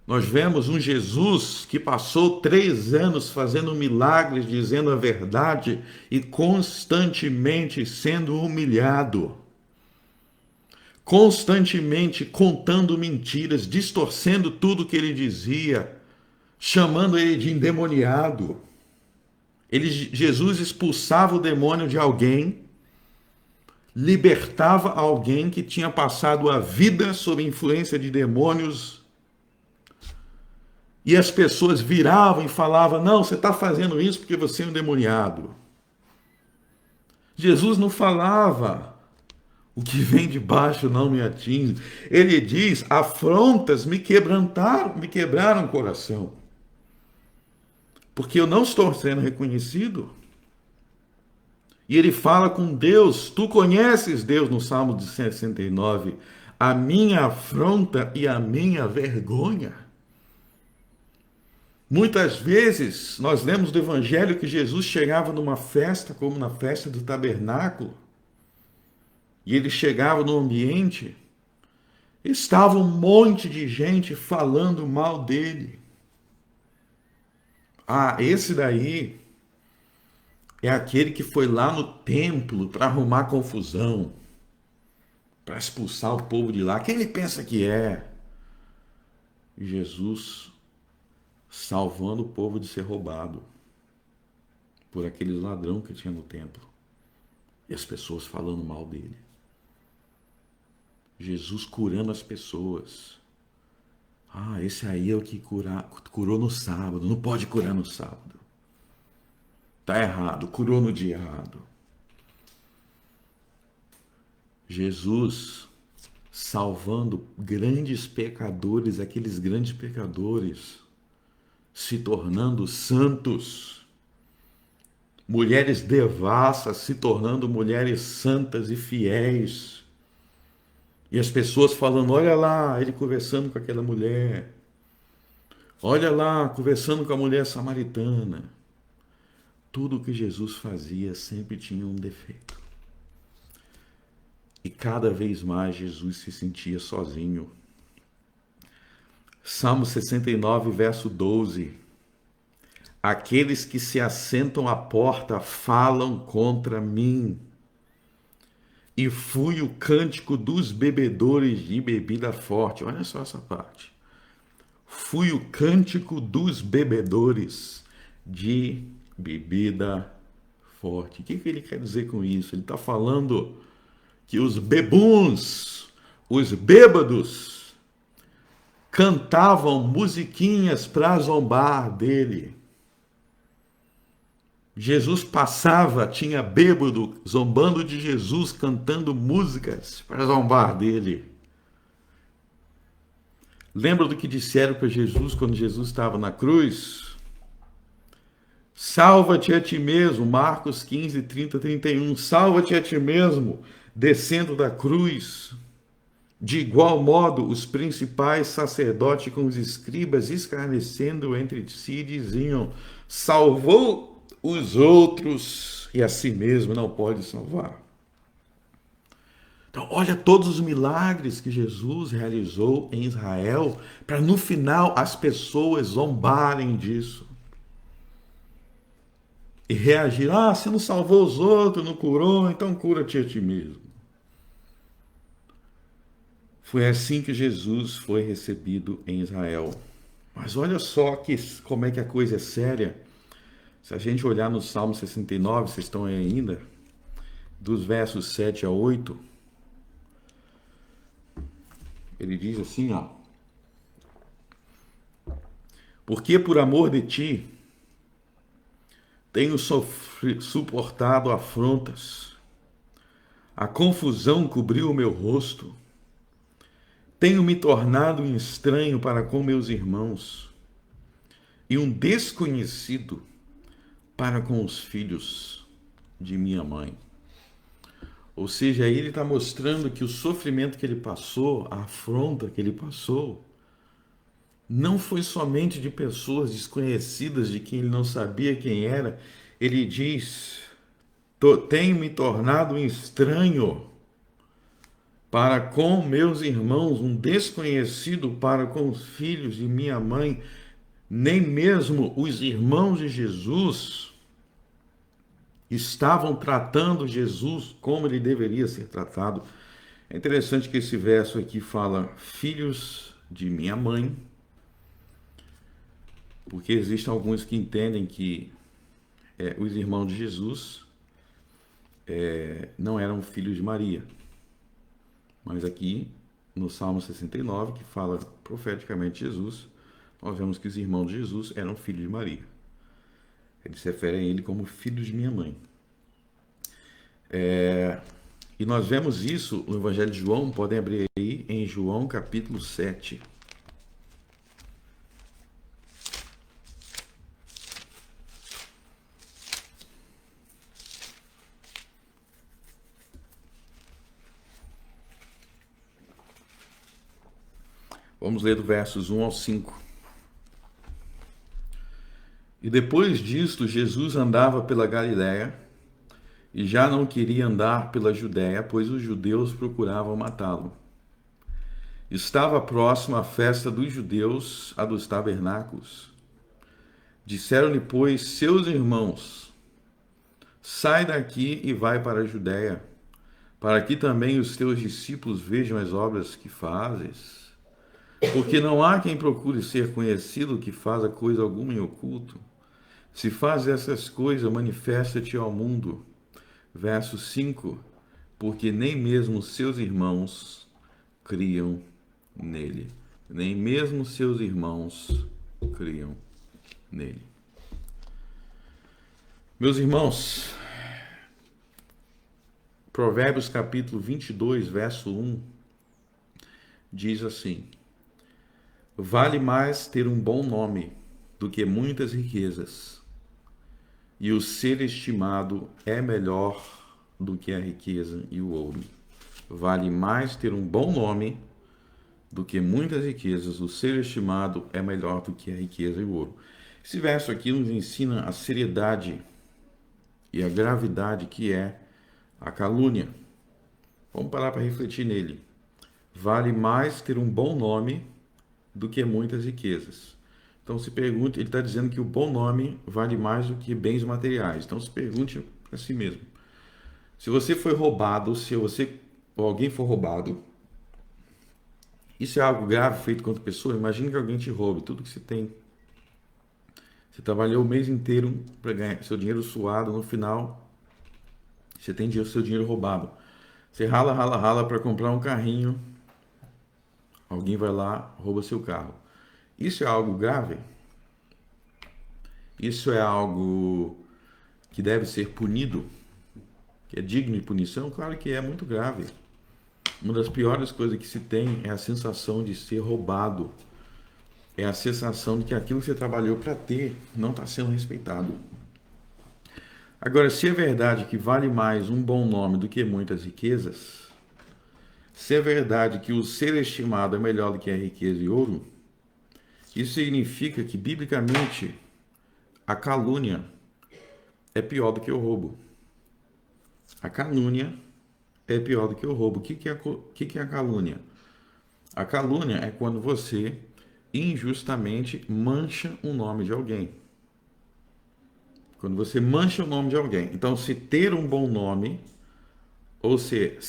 Nós vemos um Jesus que passou 3 anos fazendo milagres, dizendo a verdade e constantemente sendo humilhado. Constantemente contando mentiras, distorcendo tudo que ele dizia, chamando ele de endemoniado. Jesus expulsava o demônio de alguém, libertava alguém que tinha passado a vida sob influência de demônios, e as pessoas viravam e falavam: não, você está fazendo isso porque você é um endemoniado. Jesus não falava: o que vem de baixo não me atinge. Ele diz: afrontas me quebraram o coração, porque eu não estou sendo reconhecido. E ele fala com Deus. Tu conheces Deus no Salmo de 69, a minha afronta e a minha vergonha. Muitas vezes nós lemos do Evangelho que Jesus chegava numa festa, como na festa do tabernáculo, e ele chegava no ambiente, estava um monte de gente falando mal dele. Ah, esse daí é aquele que foi lá no templo para arrumar confusão, para expulsar o povo de lá. Quem ele pensa que é? Jesus salvando o povo de ser roubado por aquele ladrão que tinha no templo. E as pessoas falando mal dele. Jesus curando as pessoas. Ah, esse aí é o que curou no sábado. Não pode curar no sábado. Está errado, curou no dia errado. Jesus salvando grandes pecadores, aqueles grandes pecadores se tornando santos. Mulheres devassas se tornando mulheres santas e fiéis. E as pessoas falando: olha lá, ele conversando com aquela mulher. Olha lá, conversando com a mulher samaritana. Tudo o que Jesus fazia sempre tinha um defeito. E cada vez mais Jesus se sentia sozinho. Salmo 69, verso 12. Aqueles que se assentam à porta falam contra mim. E fui o cântico dos bebedores de bebida forte. Olha só essa parte. Fui o cântico dos bebedores de bebida forte. O que ele quer dizer com isso? Ele está falando que os bebuns, os bêbados, cantavam musiquinhas para zombar dele. Jesus passava, tinha bêbado zombando de Jesus, cantando músicas para zombar dele. Lembra do que disseram para Jesus quando Jesus estava na cruz? Salva-te a ti mesmo, Marcos 15, 30, 31. Salva-te a ti mesmo, descendo da cruz. De igual modo, os principais sacerdotes com os escribas, escarnecendo entre si, diziam: salvou os outros e a si mesmo não pode salvar. Então, olha todos os milagres que Jesus realizou em Israel, para no final as pessoas zombarem disso. E reagir: ah, você não salvou os outros, não curou, então cura-te a ti mesmo. Foi assim que Jesus foi recebido em Israel. Mas olha só como é que a coisa é séria. Se a gente olhar no Salmo 69, vocês estão aí ainda, dos versos 7 a 8, ele diz assim, ó: porque por amor de ti tenho suportado afrontas, a confusão cobriu o meu rosto, tenho me tornado um estranho para com meus irmãos e um desconhecido para com os filhos de minha mãe. Ou seja, ele está mostrando que o sofrimento que ele passou, a afronta que ele passou, não foi somente de pessoas desconhecidas, de quem ele não sabia quem era. Ele diz: tenho me tornado um estranho para com meus irmãos, um desconhecido para com os filhos de minha mãe. Nem mesmo os irmãos de Jesus estavam tratando Jesus como ele deveria ser tratado. É interessante que esse verso aqui fala filhos de minha mãe, porque existem alguns que entendem que os irmãos de Jesus não eram filhos de Maria. Mas aqui, no Salmo 69, que fala profeticamente de Jesus, nós vemos que os irmãos de Jesus eram filhos de Maria. Eles se referem a ele como filho de minha mãe. E nós vemos isso no Evangelho de João, podem abrir aí em João capítulo 7. Vamos ler do versos 1 ao 5. E depois disto, Jesus andava pela Galiléia e já não queria andar pela Judéia, pois os judeus procuravam matá-lo. Estava próxima a festa dos judeus, a dos tabernáculos. Disseram-lhe, pois, seus irmãos: sai daqui e vai para a Judéia, para que também os teus discípulos vejam as obras que fazes. Porque não há quem procure ser conhecido que faça coisa alguma em oculto. Se faz essas coisas, manifesta-te ao mundo. Verso 5. Porque nem mesmo seus irmãos criam nele. Nem mesmo seus irmãos criam nele. Meus irmãos, Provérbios capítulo 22, verso 1, diz assim: vale mais ter um bom nome do que muitas riquezas, e o ser estimado é melhor do que a riqueza e o ouro. Vale mais ter um bom nome do que muitas riquezas, o ser estimado é melhor do que a riqueza e o ouro. Esse verso aqui nos ensina a seriedade e a gravidade que é a calúnia. Vamos parar para refletir nele. Vale mais ter um bom nome do que muitas riquezas. Então se pergunte, ele está dizendo que o bom nome vale mais do que bens materiais. Então se pergunte para si mesmo: se você foi roubado, se você ou alguém for roubado, isso é algo grave feito contra a pessoa? Imagine que alguém te roube tudo que você tem. Você trabalhou o mês inteiro para ganhar seu dinheiro suado, no final você tem seu dinheiro roubado. Você rala para comprar um carrinho, alguém vai lá, rouba seu carro. Isso é algo grave? Isso é algo que deve ser punido? Que é digno de punição? Claro que é muito grave. Uma das piores coisas que se tem é a sensação de ser roubado. É a sensação de que aquilo que você trabalhou para ter não está sendo respeitado. Agora, se é verdade que vale mais um bom nome do que muitas riquezas, se é verdade que o ser estimado é melhor do que a riqueza e ouro, isso significa que, biblicamente, a calúnia é pior do que o roubo. A calúnia é pior do que o roubo. O que é a calúnia? A calúnia é quando você injustamente mancha o nome de alguém. Quando você mancha o nome de alguém. Então, se ter um bom nome, ou ser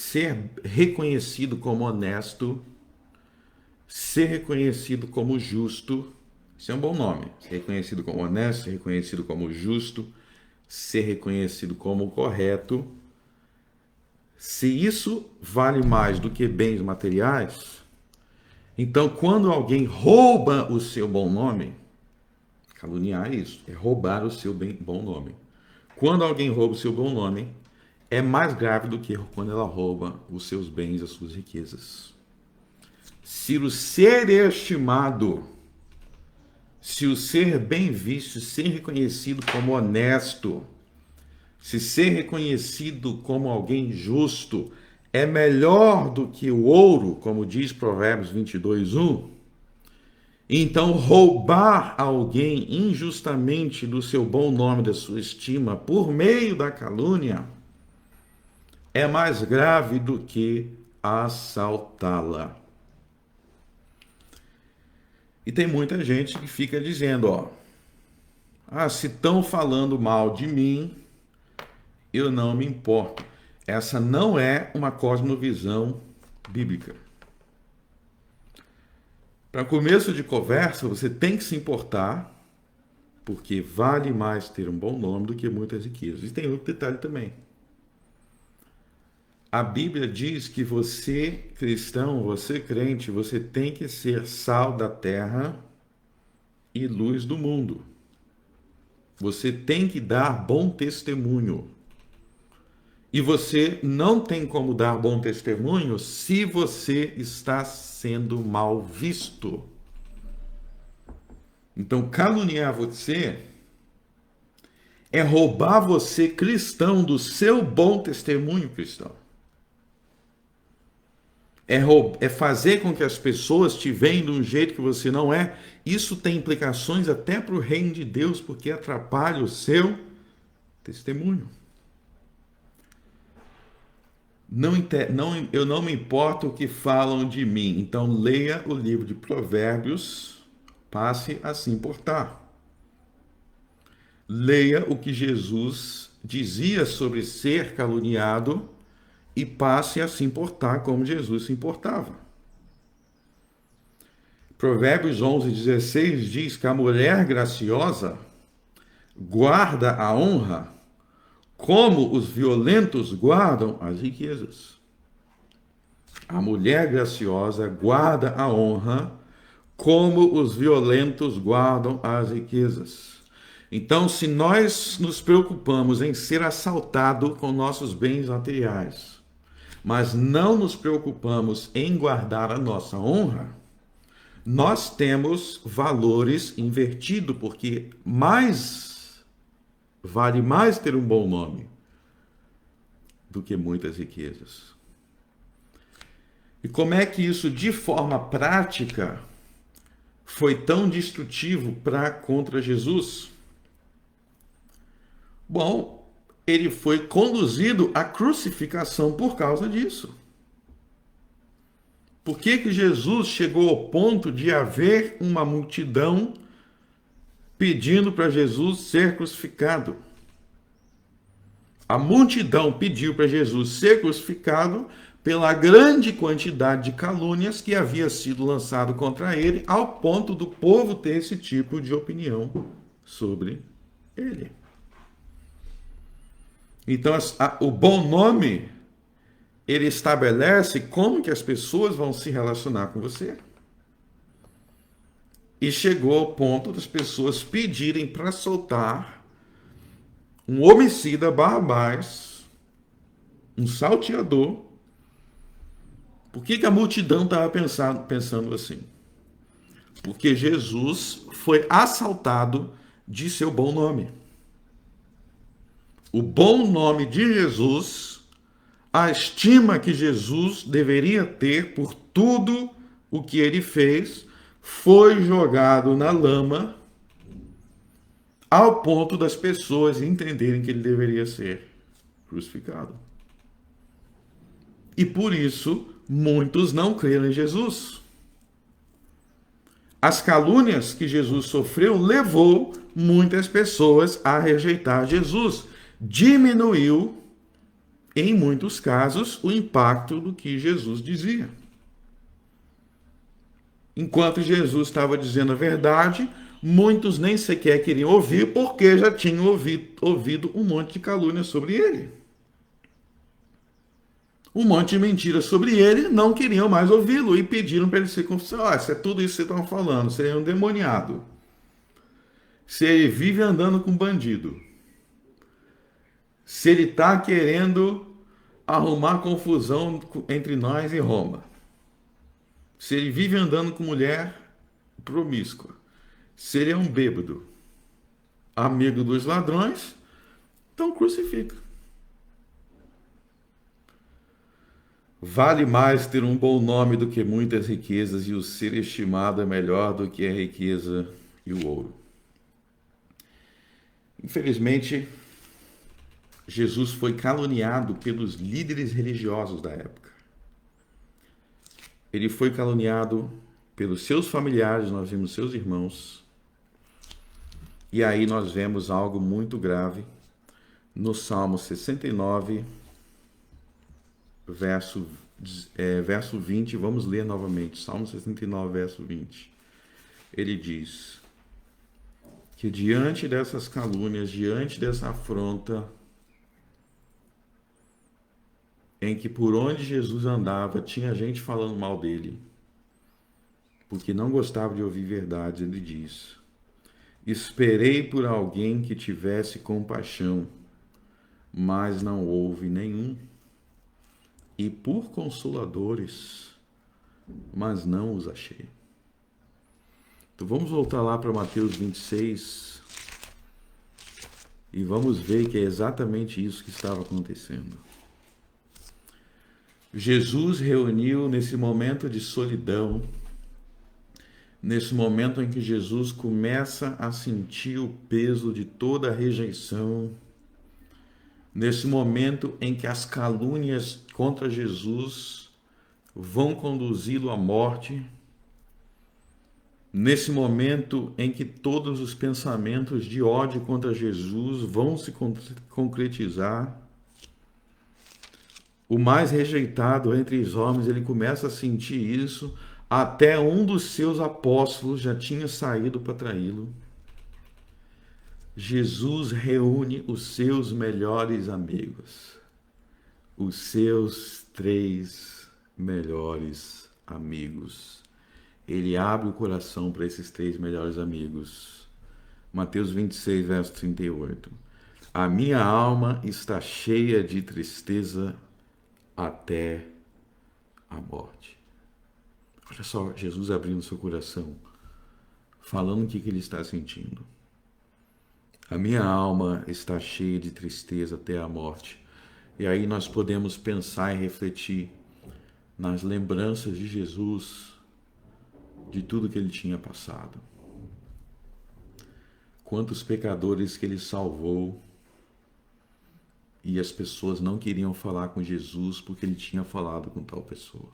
reconhecido como honesto, ser reconhecido como justo, isso é um bom nome. Ser reconhecido como honesto, ser reconhecido como justo, ser reconhecido como correto. Se isso vale mais do que bens materiais, então quando alguém rouba o seu bom nome, caluniar é isso, é roubar o seu bom nome. Quando alguém rouba o seu bom nome, é mais grave do que quando ela rouba os seus bens, as suas riquezas. Se o ser estimado, se o ser bem visto, ser reconhecido como honesto, se ser reconhecido como alguém justo é melhor do que o ouro, como diz Provérbios 22:1, então roubar alguém injustamente do seu bom nome, da sua estima, por meio da calúnia, é mais grave do que assaltá-la. E tem muita gente que fica dizendo, se estão falando mal de mim, eu não me importo. Essa não é uma cosmovisão bíblica. Para começo de conversa, você tem que se importar porque vale mais ter um bom nome do que muitas riquezas. E tem outro detalhe também. A Bíblia diz que você, cristão, você crente, você tem que ser sal da terra e luz do mundo. Você tem que dar bom testemunho. E você não tem como dar bom testemunho se você está sendo mal visto. Então, caluniar você é roubar você, cristão, do seu bom testemunho cristão. É fazer com que as pessoas te vejam de um jeito que você não é. Isso tem implicações até para o reino de Deus, porque atrapalha o seu testemunho. Eu não me importo o que falam de mim. Então, leia o livro de Provérbios, passe a se importar. Leia o que Jesus dizia sobre ser caluniado e passe a se importar como Jesus se importava. Provérbios 11:16 diz que a mulher graciosa guarda a honra como os violentos guardam as riquezas. A mulher graciosa guarda a honra como os violentos guardam as riquezas. Então, se nós nos preocupamos em ser assaltado com nossos bens materiais, mas não nos preocupamos em guardar a nossa honra, nós temos valores invertidos, porque vale mais ter um bom nome do que muitas riquezas. E como é que isso, de forma prática, foi tão destrutivo contra Jesus? Bom, ele foi conduzido à crucificação por causa disso. Por que Jesus chegou ao ponto de haver uma multidão pedindo para Jesus ser crucificado? A multidão pediu para Jesus ser crucificado pela grande quantidade de calúnias que havia sido lançado contra ele, ao ponto do povo ter esse tipo de opinião sobre ele. Então, o bom nome, ele estabelece como que as pessoas vão se relacionar com você. E chegou ao ponto das pessoas pedirem para soltar um homicida Barrabás, um salteador. Por que a multidão estava pensando assim? Porque Jesus foi assaltado de seu bom nome. O bom nome de Jesus, a estima que Jesus deveria ter por tudo o que ele fez, foi jogado na lama ao ponto das pessoas entenderem que ele deveria ser crucificado. E por isso, muitos não creram em Jesus. As calúnias que Jesus sofreu levou muitas pessoas a rejeitar Jesus. Diminuiu, em muitos casos, o impacto do que Jesus dizia. Enquanto Jesus estava dizendo a verdade, muitos nem sequer queriam ouvir, porque já tinham ouvido um monte de calúnias sobre ele. Um monte de mentiras sobre ele, não queriam mais ouvi-lo e pediram para ele ser confessado. Se é tudo isso que vocês estão falando, você é um endemoniado. Se ele vive andando com bandido. Se ele está querendo arrumar confusão entre nós e Roma. Se ele vive andando com mulher promíscua. Se ele é um bêbado, amigo dos ladrões, então crucifica. Vale mais ter um bom nome do que muitas riquezas, e o ser estimado é melhor do que a riqueza e o ouro. Infelizmente, Jesus foi caluniado pelos líderes religiosos da época. Ele foi caluniado pelos seus familiares, nós vimos seus irmãos. E aí nós vemos algo muito grave no Salmo 69, verso 20. Vamos ler novamente. Salmo 69, verso 20. Ele diz que diante dessas calúnias, diante dessa afronta, em que por onde Jesus andava tinha gente falando mal dele, porque não gostava de ouvir verdades, ele diz: esperei por alguém que tivesse compaixão, mas não houve nenhum, e por consoladores, mas não os achei. Então vamos voltar lá para Mateus 26 e vamos ver que é exatamente isso que estava acontecendo. Jesus reuniu nesse momento de solidão, nesse momento em que Jesus começa a sentir o peso de toda a rejeição, nesse momento em que as calúnias contra Jesus vão conduzi-lo à morte, nesse momento em que todos os pensamentos de ódio contra Jesus vão se concretizar, o mais rejeitado entre os homens, ele começa a sentir isso, até um dos seus apóstolos já tinha saído para traí-lo. Jesus reúne os seus melhores amigos, os seus 3 melhores amigos. Ele abre o coração para esses 3 melhores amigos. Mateus 26, verso 38. A minha alma está cheia de tristeza até a morte. Olha só, Jesus abrindo seu coração, falando o que ele está sentindo. A minha alma está cheia de tristeza até a morte. E aí nós podemos pensar e refletir nas lembranças de Jesus, de tudo que ele tinha passado. Quantos pecadores que ele salvou, e as pessoas não queriam falar com Jesus porque ele tinha falado com tal pessoa.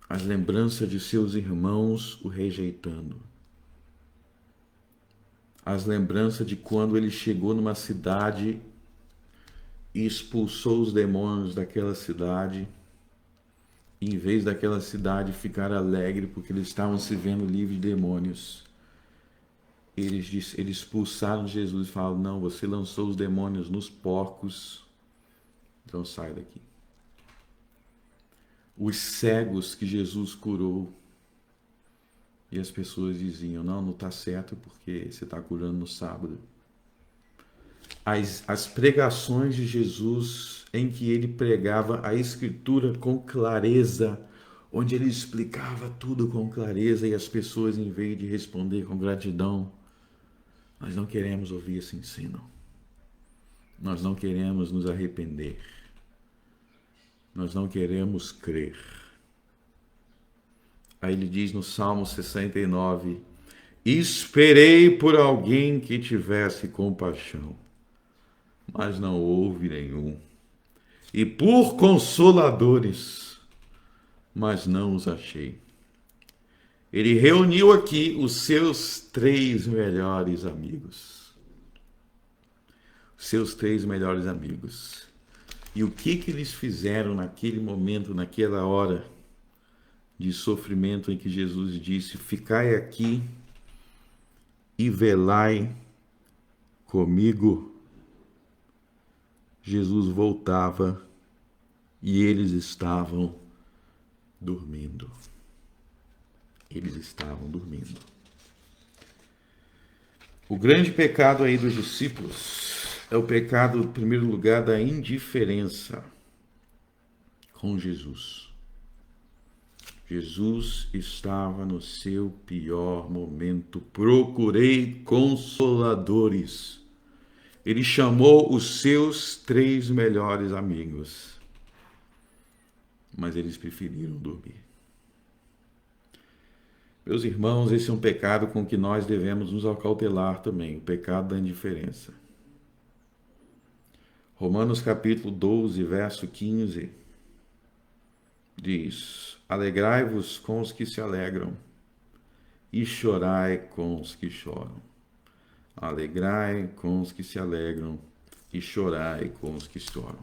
As lembranças de seus irmãos o rejeitando. As lembranças de quando ele chegou numa cidade e expulsou os demônios daquela cidade, e em vez daquela cidade ficar alegre porque eles estavam se vendo livres de demônios, eles expulsaram Jesus e falaram: não, você lançou os demônios nos porcos, então sai daqui. Os cegos que Jesus curou, e as pessoas diziam: não está certo porque você está curando no sábado. As pregações de Jesus, em que ele pregava a Escritura com clareza, onde ele explicava tudo com clareza, e as pessoas, em vez de responder com gratidão, nós não queremos ouvir esse ensino. Nós não queremos nos arrepender. Nós não queremos crer. Aí ele diz no Salmo 69, esperei por alguém que tivesse compaixão, mas não houve nenhum. E por consoladores, mas não os achei. Ele reuniu aqui os seus 3 melhores amigos. Seus 3 melhores amigos. E o que eles fizeram naquele momento, naquela hora de sofrimento em que Jesus disse: ficai aqui e velai comigo. Jesus voltava e eles estavam dormindo. Eles estavam dormindo. O grande pecado aí dos discípulos é o pecado, em primeiro lugar, da indiferença com Jesus. Jesus estava no seu pior momento. Procurei consoladores. Ele chamou os seus 3 melhores amigos, mas eles preferiram dormir. Meus irmãos, esse é um pecado com que nós devemos nos acautelar também, o pecado da indiferença. Romanos capítulo 12, verso 15, diz: alegrai-vos com os que se alegram e chorai com os que choram. Alegrai com os que se alegram e chorai com os que choram.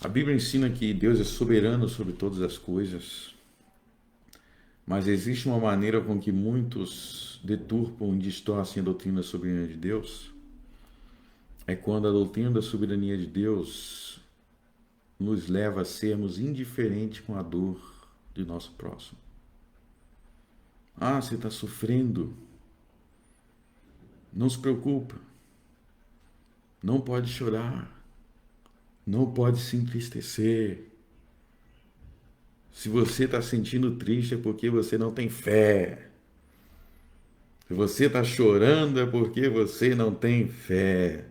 A Bíblia ensina que Deus é soberano sobre todas as coisas. Mas existe uma maneira com que muitos deturpam e distorcem a doutrina da soberania de Deus. É quando a doutrina da soberania de Deus nos leva a sermos indiferentes com a dor de nosso próximo. Ah, você está sofrendo. Não se preocupa. Não pode chorar. Não pode se entristecer. Se você está sentindo triste é porque você não tem fé. Se você está chorando é porque você não tem fé.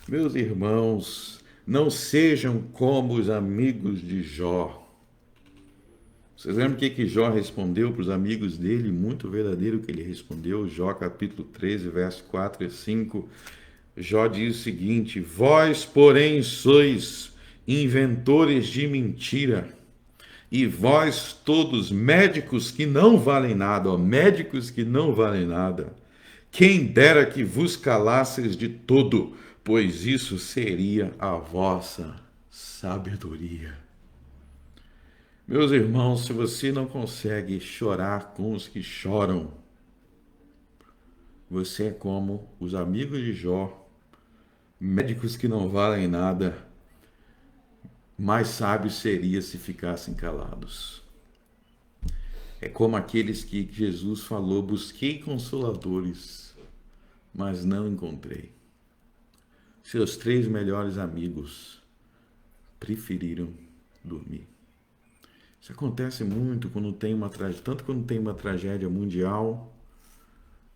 Meus irmãos, não sejam como os amigos de Jó. Vocês lembram o que Jó respondeu para os amigos dele? Muito verdadeiro o que ele respondeu. Jó capítulo 13, verso 4 e 5. Jó diz o seguinte: vós, porém, sois inventores de mentira, e vós todos médicos que não valem nada, ó, médicos que não valem nada. Quem dera que vos calasseis de todo, pois isso seria a vossa sabedoria. Meus irmãos, se você não consegue chorar com os que choram, você é como os amigos de Jó, médicos que não valem nada. Mais sábio seria se ficassem calados. É como aqueles que Jesus falou: busquei consoladores, mas não encontrei. Seus 3 melhores amigos preferiram dormir. Isso acontece muito quando tem uma tragédia, tanto quando tem uma tragédia mundial,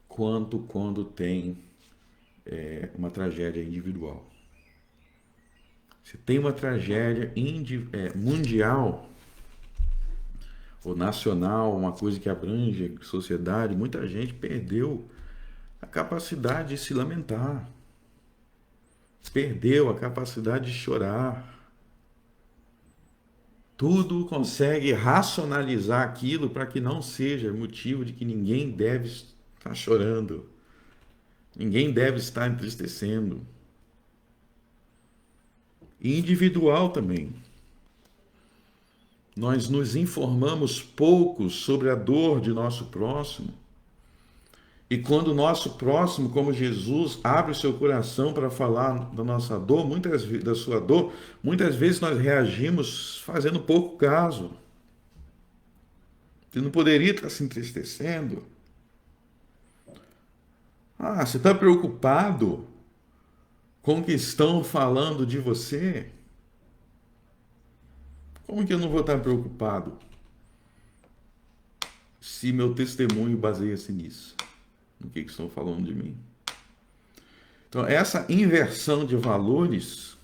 quanto quando tem uma tragédia individual. Se tem uma tragédia mundial ou nacional, uma coisa que abrange a sociedade, muita gente perdeu a capacidade de se lamentar, perdeu a capacidade de chorar. Tudo consegue racionalizar aquilo para que não seja motivo de que ninguém deve estar chorando, ninguém deve estar entristecendo. E individual também. Nós nos informamos pouco sobre a dor de nosso próximo. E quando o nosso próximo, como Jesus, abre o seu coração para falar da nossa dor, da sua dor, muitas vezes nós reagimos fazendo pouco caso. Você não poderia estar se entristecendo. Ah, você está preocupado com o que estão falando de você? Como que eu não vou estar preocupado se meu testemunho baseia-se nisso? No que estão falando de mim? Então, essa inversão de valores,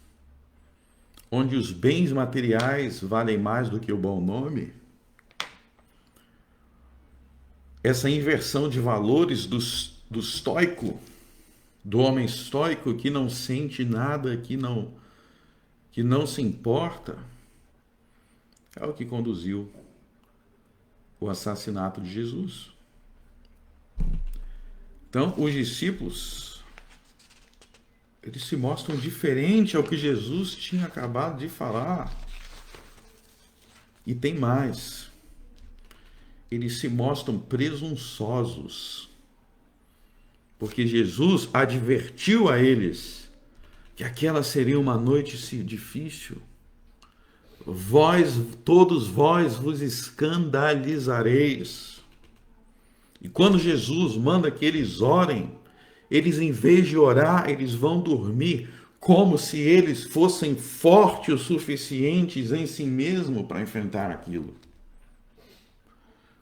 onde os bens materiais valem mais do que o bom nome, essa inversão de valores do estoico, do homem estoico que não sente nada, que não se importa, é o que conduziu o assassinato de Jesus. Então, os discípulos, eles se mostram diferentes ao que Jesus tinha acabado de falar. E tem mais. Eles se mostram presunçosos. Porque Jesus advertiu a eles que aquela seria uma noite difícil. Todos vós vos escandalizareis. E quando Jesus manda que eles orem, eles, em vez de orar, eles vão dormir como se eles fossem fortes o suficientes em si mesmo para enfrentar aquilo.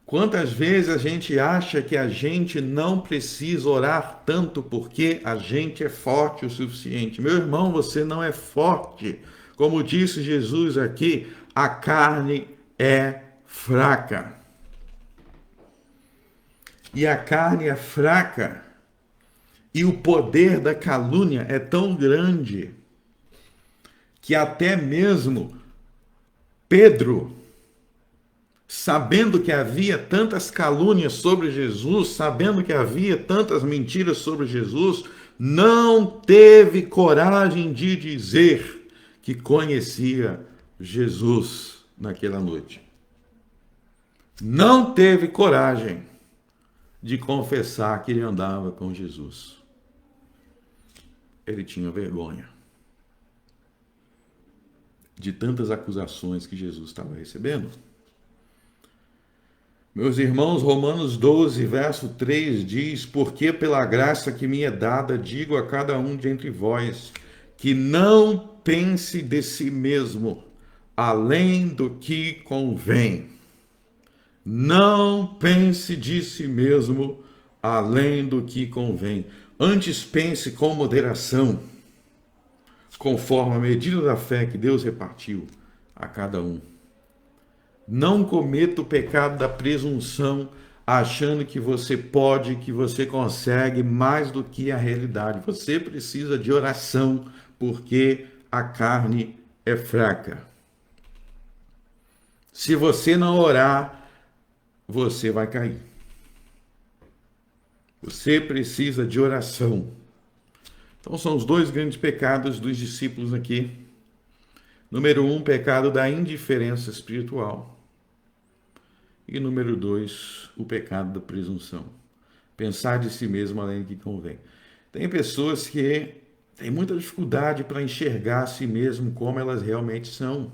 Quantas vezes a gente acha que a gente não precisa orar tanto porque a gente é forte o suficiente? Meu irmão, você não é forte. Como disse Jesus aqui, a carne é fraca. E a carne é fraca. E o poder da calúnia é tão grande que até mesmo Pedro, sabendo que havia tantas calúnias sobre Jesus, sabendo que havia tantas mentiras sobre Jesus, não teve coragem de dizer que conhecia Jesus naquela noite. não teve coragem de confessar que ele andava com Jesus. Ele tinha vergonha de tantas acusações que Jesus estava recebendo. Meus irmãos, Romanos 12, verso 3 diz: porque pela graça que me é dada, digo a cada um de entre vós, que não pense de si mesmo além do que convém. Não pense de si mesmo além do que convém. Antes pense com moderação, conforme a medida da fé que Deus repartiu a cada um. Não cometa o pecado da presunção, achando que você pode, que você consegue mais do que a realidade. Você precisa de oração, porque a carne é fraca. Se você não orar, você vai cair. Você precisa de oração. Então são os dois grandes pecados dos discípulos aqui. Número 1, pecado da indiferença espiritual. E número 2, o pecado da presunção. Pensar de si mesmo além do que convém. Tem pessoas que têm muita dificuldade para enxergar a si mesmo como elas realmente são.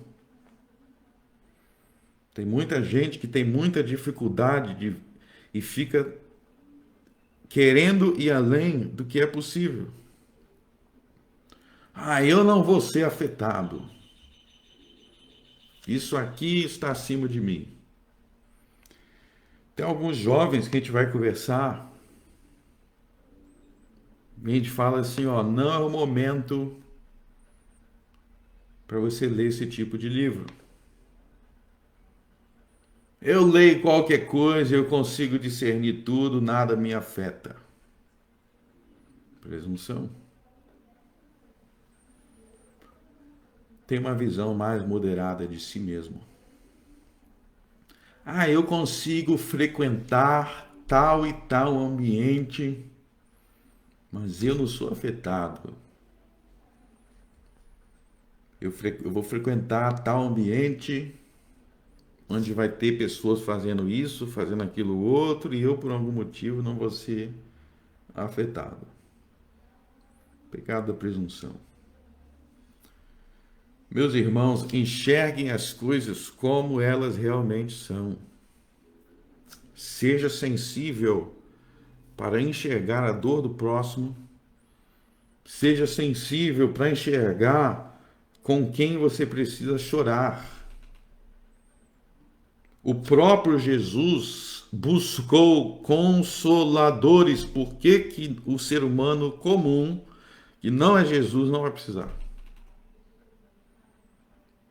Tem muita gente que tem muita dificuldade e fica querendo ir além do que é possível. Eu não vou ser afetado. Isso aqui está acima de mim. Tem alguns jovens que a gente vai conversar, e a gente fala assim, não é o momento para você ler esse tipo de livro. Eu leio qualquer coisa, eu consigo discernir tudo, nada me afeta. Presunção. Tem uma visão mais moderada de si mesmo. Eu consigo frequentar tal e tal ambiente, mas eu não sou afetado. Eu vou frequentar tal ambiente onde vai ter pessoas fazendo isso, fazendo aquilo outro, e eu, por algum motivo, não vou ser afetado. Pecado da presunção. Meus irmãos, enxerguem as coisas como elas realmente são. Seja sensível para enxergar a dor do próximo. Seja sensível para enxergar com quem você precisa chorar. O próprio Jesus buscou consoladores. Por que o ser humano comum, que não é Jesus, não vai precisar?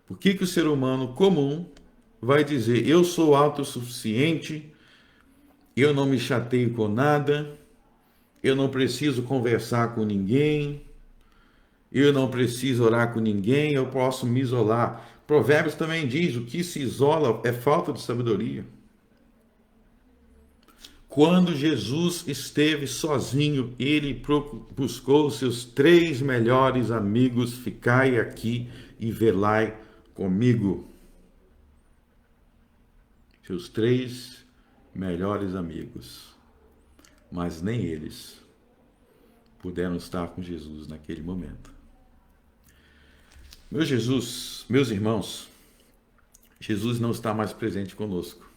Por que o ser humano comum vai dizer, eu sou autossuficiente, eu não me chateio com nada, eu não preciso conversar com ninguém, eu não preciso orar com ninguém, eu posso me isolar. Provérbios também diz, o que se isola é falta de sabedoria. Quando Jesus esteve sozinho, ele buscou seus 3 melhores amigos, ficai aqui e velai comigo. Seus 3 melhores amigos. Mas nem eles puderam estar com Jesus naquele momento. Meus irmãos, Jesus não está mais presente conosco.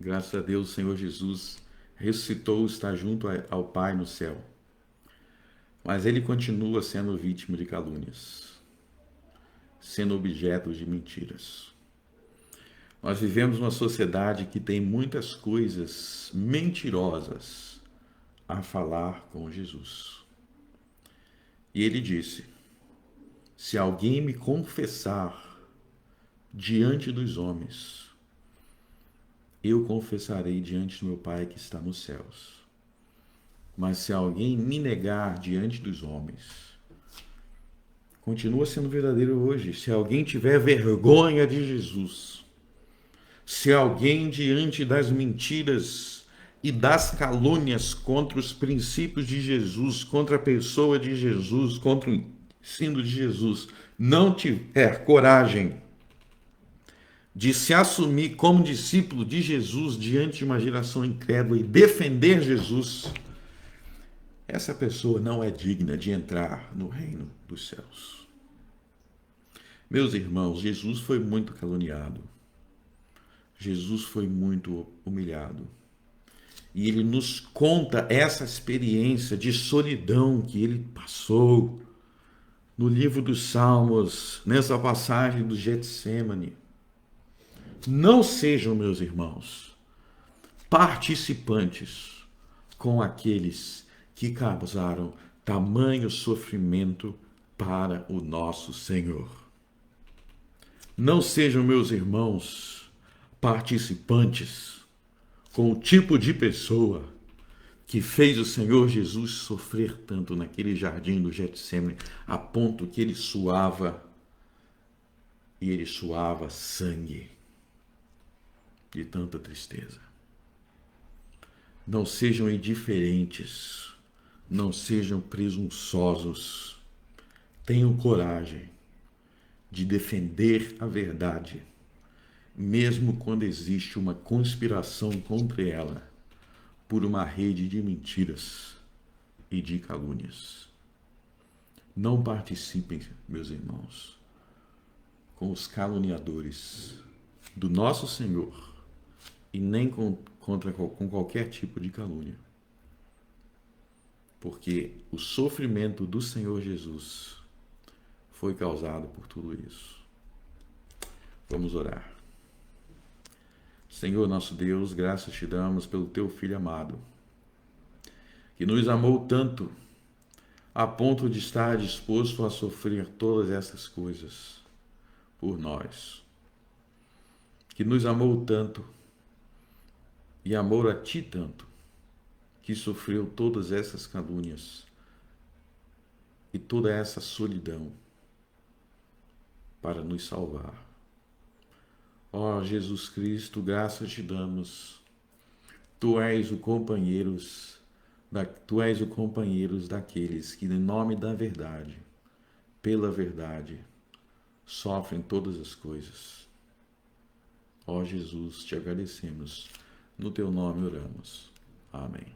Graças a Deus, o Senhor Jesus ressuscitou, está junto ao Pai no céu. Mas ele continua sendo vítima de calúnias, sendo objeto de mentiras. Nós vivemos numa sociedade que tem muitas coisas mentirosas a falar com Jesus. E ele disse, se alguém me confessar diante dos homens, eu confessarei diante do meu Pai que está nos céus. Mas se alguém me negar diante dos homens, continua sendo verdadeiro hoje. Se alguém tiver vergonha de Jesus, se alguém diante das mentiras e das calúnias contra os princípios de Jesus, contra a pessoa de Jesus, contra o ensino de Jesus, não tiver coragem de se assumir como discípulo de Jesus diante de uma geração incrédula e defender Jesus, essa pessoa não é digna de entrar no reino dos céus. Meus irmãos, Jesus foi muito caluniado. Jesus foi muito humilhado. E ele nos conta essa experiência de solidão que ele passou no livro dos Salmos, nessa passagem do Getsêmani. Não sejam, meus irmãos, participantes com aqueles que causaram tamanho sofrimento para o nosso Senhor. Não sejam, meus irmãos, participantes com o tipo de pessoa que fez o Senhor Jesus sofrer tanto naquele jardim do Getsêmani, a ponto que ele suava sangue de tanta tristeza. Não sejam indiferentes, não sejam presunçosos, tenham coragem de defender a verdade, mesmo quando existe uma conspiração contra ela por uma rede de mentiras e de calúnias. Não participem, meus irmãos, com os caluniadores do nosso Senhor e nem com qualquer tipo de calúnia. Porque o sofrimento do Senhor Jesus foi causado por tudo isso. Vamos orar. Senhor nosso Deus, graças te damos pelo teu Filho amado, que nos amou tanto a ponto de estar disposto a sofrer todas essas coisas por nós, que nos amou tanto e amou a ti tanto, que sofreu todas essas calúnias e toda essa solidão para nos salvar. Ó Jesus Cristo, graças te damos. Tu és o companheiro daqueles que, em nome da verdade, pela verdade, sofrem todas as coisas. Ó Jesus, te agradecemos. No teu nome oramos. Amém.